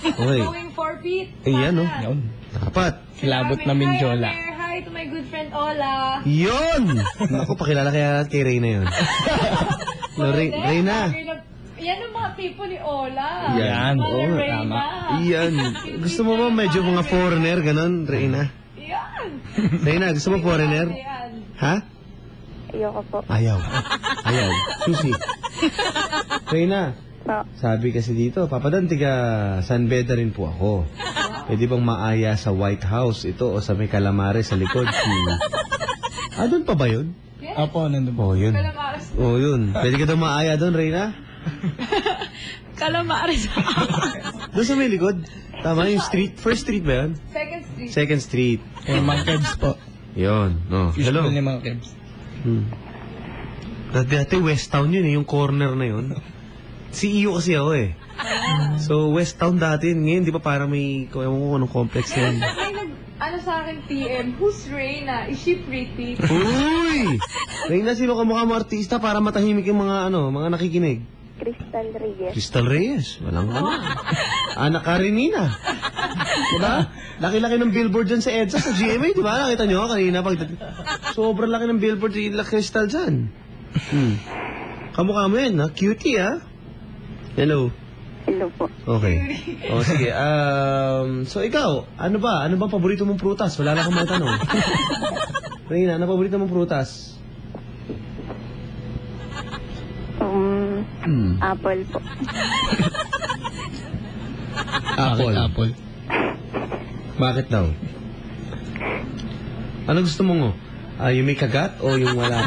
Okay. Going 4 feet. Yan, no? Yun. Dapat. Kilabot na Mindiola. Hi to my good friend Ola. Yun! Naku, pakilala kay Reyna yun. Reyna. Yan ang mga tipo ni Ola. Yan. Tama. Yan. Gusto mo ba medyo mga foreigner, ganon, Reyna? Yan. Reyna, gusto mo foreigner? Ha? Ayoko po. Ayaw. Susi. Reyna, Po. sabi kasi dito, Papadan, tiga San Beda rin po ako. Pwede bang maaya sa White House ito o sa may Calamares sa likod? Doon pa ba yun? Apo, nandun po. Yun. Calamares. Yun. Pwede ka daw maaya doon, Reyna? Calamares. Doon sa may likod. Tama yung street. First street ba yun? Second Street. Mga Kebs po. Yun. Hello. Usual ni mga Kebs. Dati West Town yun yung corner na yun. CEO kasi ako So West Town dati, ngayon di ba parang may, ewan ko anong complex na yun. Ano sa akin PM, who's Reyna? Is she pretty? Uy! Reyna, sino ka mukha mo artista para matahimik yung mga mga nakikinig? Crystal Reyes. Crystal Reyes. Walang Anak Karenina. Diba? Laki-laki ng billboard dyan sa EDSA, sa GMA, diba? Nakita nyo kanina sobrang laki ng billboard sa Crystal dyan. Kamukha mo yan, ha? Cutie, ha? Hello. Hello po. Okay. Sige. So ikaw, ano bang paborito mong prutas? Wala lang akong matanong. Reyna, ano paborito mong prutas? Apple po. Apple. Bakit daw? Ano gusto mo? Yung may kagat o yung wala?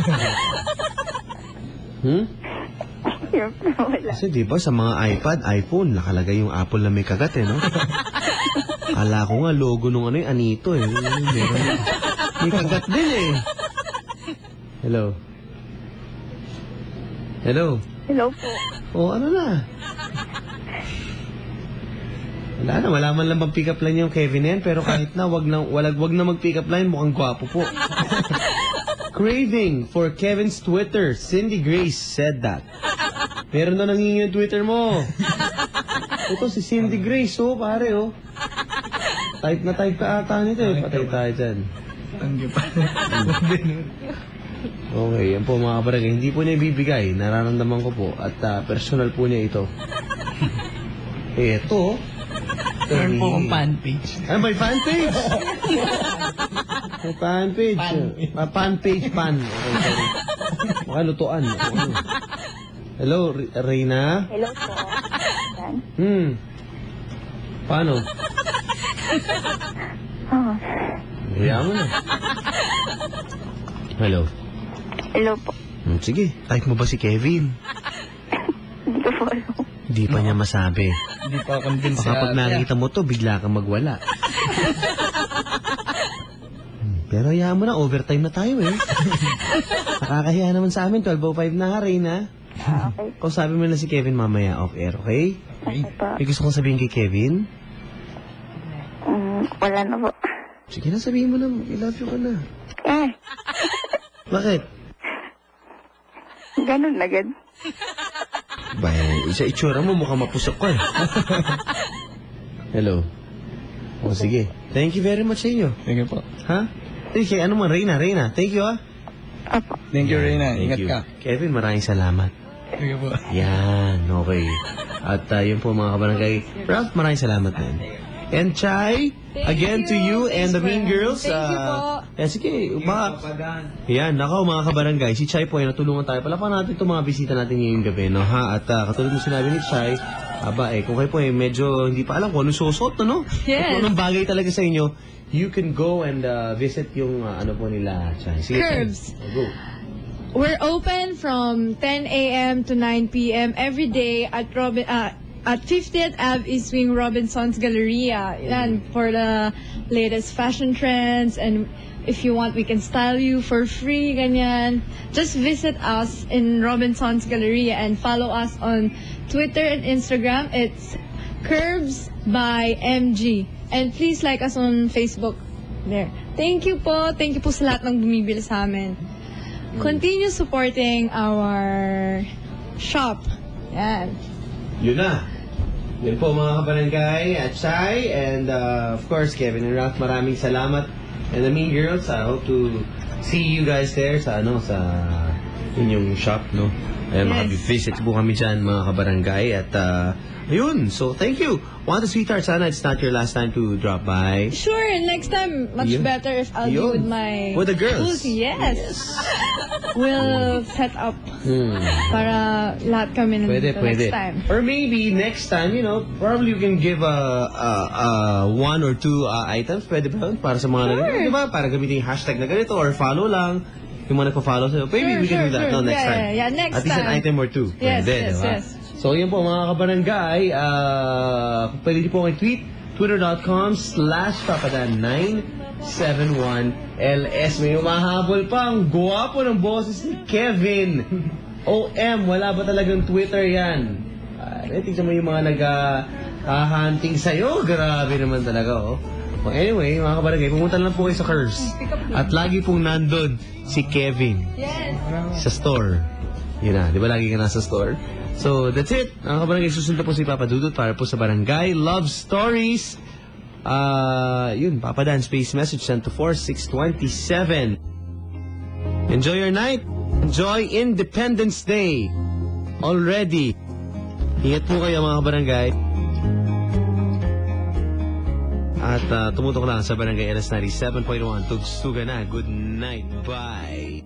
Wala. Kasi di ba sa mga iPad, iPhone, nakalagay yung Apple na may kagat no? Kala ko nga logo nung yung Anito May kagat din Hello? Hello? Hello po. Ano na? Wala man lang bang pick up line yung Kevin yan, pero kahit na, wag na mag-pick up line, mukhang gwapo po. Craving for Kevin's Twitter. Cindy Grace said that. Meron na nangingi yung Twitter mo. Ito si Cindy Grace, pare, Type na type ka ata nito, Patay tayo dyan. Okay, yan po mga kabarangay. Hindi po niya ibibigay. Nararamdaman ko po. At personal po niya ito. Ito. Meron po akong fan page. Ano ba yung fan page? Fan page. Fan page. Okay, sorry. Makalutuan. Hello, Reyna? Hello po. Paano? Hayaan mo na. Hello. Hello po. Sige, type mo ba si Kevin? Hindi ko po alam. Hindi pa niya masabi. Hindi pa convince Baka pag nakita mo to, bigla kang magwala. Pero hayaan mo na, overtime na tayo Nakakahiya naman sa amin, 12:05 na, Reyna. Okay. Kung sabi mo na si Kevin mamaya off-air, okay? Okay po. May gusto kong sabihin kay Kevin? Wala na po. Sige na, sabihin mo na, I love you ka na. Bakit? Ganun agad. Isa itsura mo, mukhang mapusok ka Hello. Sige. Thank you very much sa inyo. Thank you po. Ha? Sige, ano man, Reyna. Thank you, Apo. Thank you, Reyna. Thank Ingat you. ka. Kevin, maraming salamat. Thank you po. Yan, okay. At yun po mga kabarangay. Ralph, maraming salamat din. And Chai, again to you and the Mean Girls. Thank you po. Sige, yan, nakaw mga kabarangay. Si Chai po ay natulungan tayo. Palapan natin itong mga bisita natin ngayong gabi, no? At katulad ng sinabi ni Chai, kung kayo po medyo hindi pa alam kung anong susot, no? Yes. Kung anong bagay talaga sa inyo, you can go and visit yung po nila, Chai. Sige, Curbs. Chai. Go. We're open from 10 a.m. to 9 p.m. every day at 50th Ave East Wing Robinson's Galleria. Yan, for the latest fashion trends, and if you want, we can style you for free, ganyan. Just visit us in Robinson's Galleria and follow us on Twitter and Instagram. It's Curbs by MG. And please like us on Facebook. There. Thank you po. Thank you po sa lahat ng bumibili sa amin. Continue supporting our shop. Yan. Yun na. Yun po mga kabarangay at Chai and of course Kevin and Ralph, maraming salamat. And the Mean Girls, I hope to see you guys there sa inyong shop, no? Ayan, Yes. makabivisit po kami dyan mga kabarangay at Ayun, so thank you. Wanted Sweetheart, sana it's not your last time to drop by. Sure, next time, much Yun. better if I'll be Yun. with my... With the girls. Yes. We'll set up para lahat kami Pwede, nandito pwede. next time. Or maybe next time, you know, probably you can give one or two items. Pwede ba yun? Para sa mga nag- diba? Para gamitin yung hashtag na ganito or follow lang. Yung mga nagpa-follow sa'yo. Maybe we can do that. No, next time. Yeah, next At least an time. item or two. Yes, Pwede, yes, diba? yes. So, yun po mga kabarangay. Pwede niyo po kayo tweet. Twitter.com/papadan971LS. May umahabol pa. Ang gwapo ng boses ni Kevin. OM, wala ba talagang Twitter yan? Tingnan mo yung mga nag-hunting sa'yo. Grabe naman talaga, oh. Well, anyway, mga kabarangay, pumunta lang po kayo sa Curves. At lagi pong nandun si Kevin. Yes. Sa store. Yun na, di ba lagi ka nasa store? So, that's it. Mga kabarangay, susunod po si Papa Dudut para po sa Barangay Love Stories. Yun, Papa Dan, space message sent to 46227. Enjoy your night. Enjoy Independence Day. Already. Ingat po kayo mga kabarangay. At tumutok lang sa Barangay LS 97.1. Tugstugan na. Good night. Bye.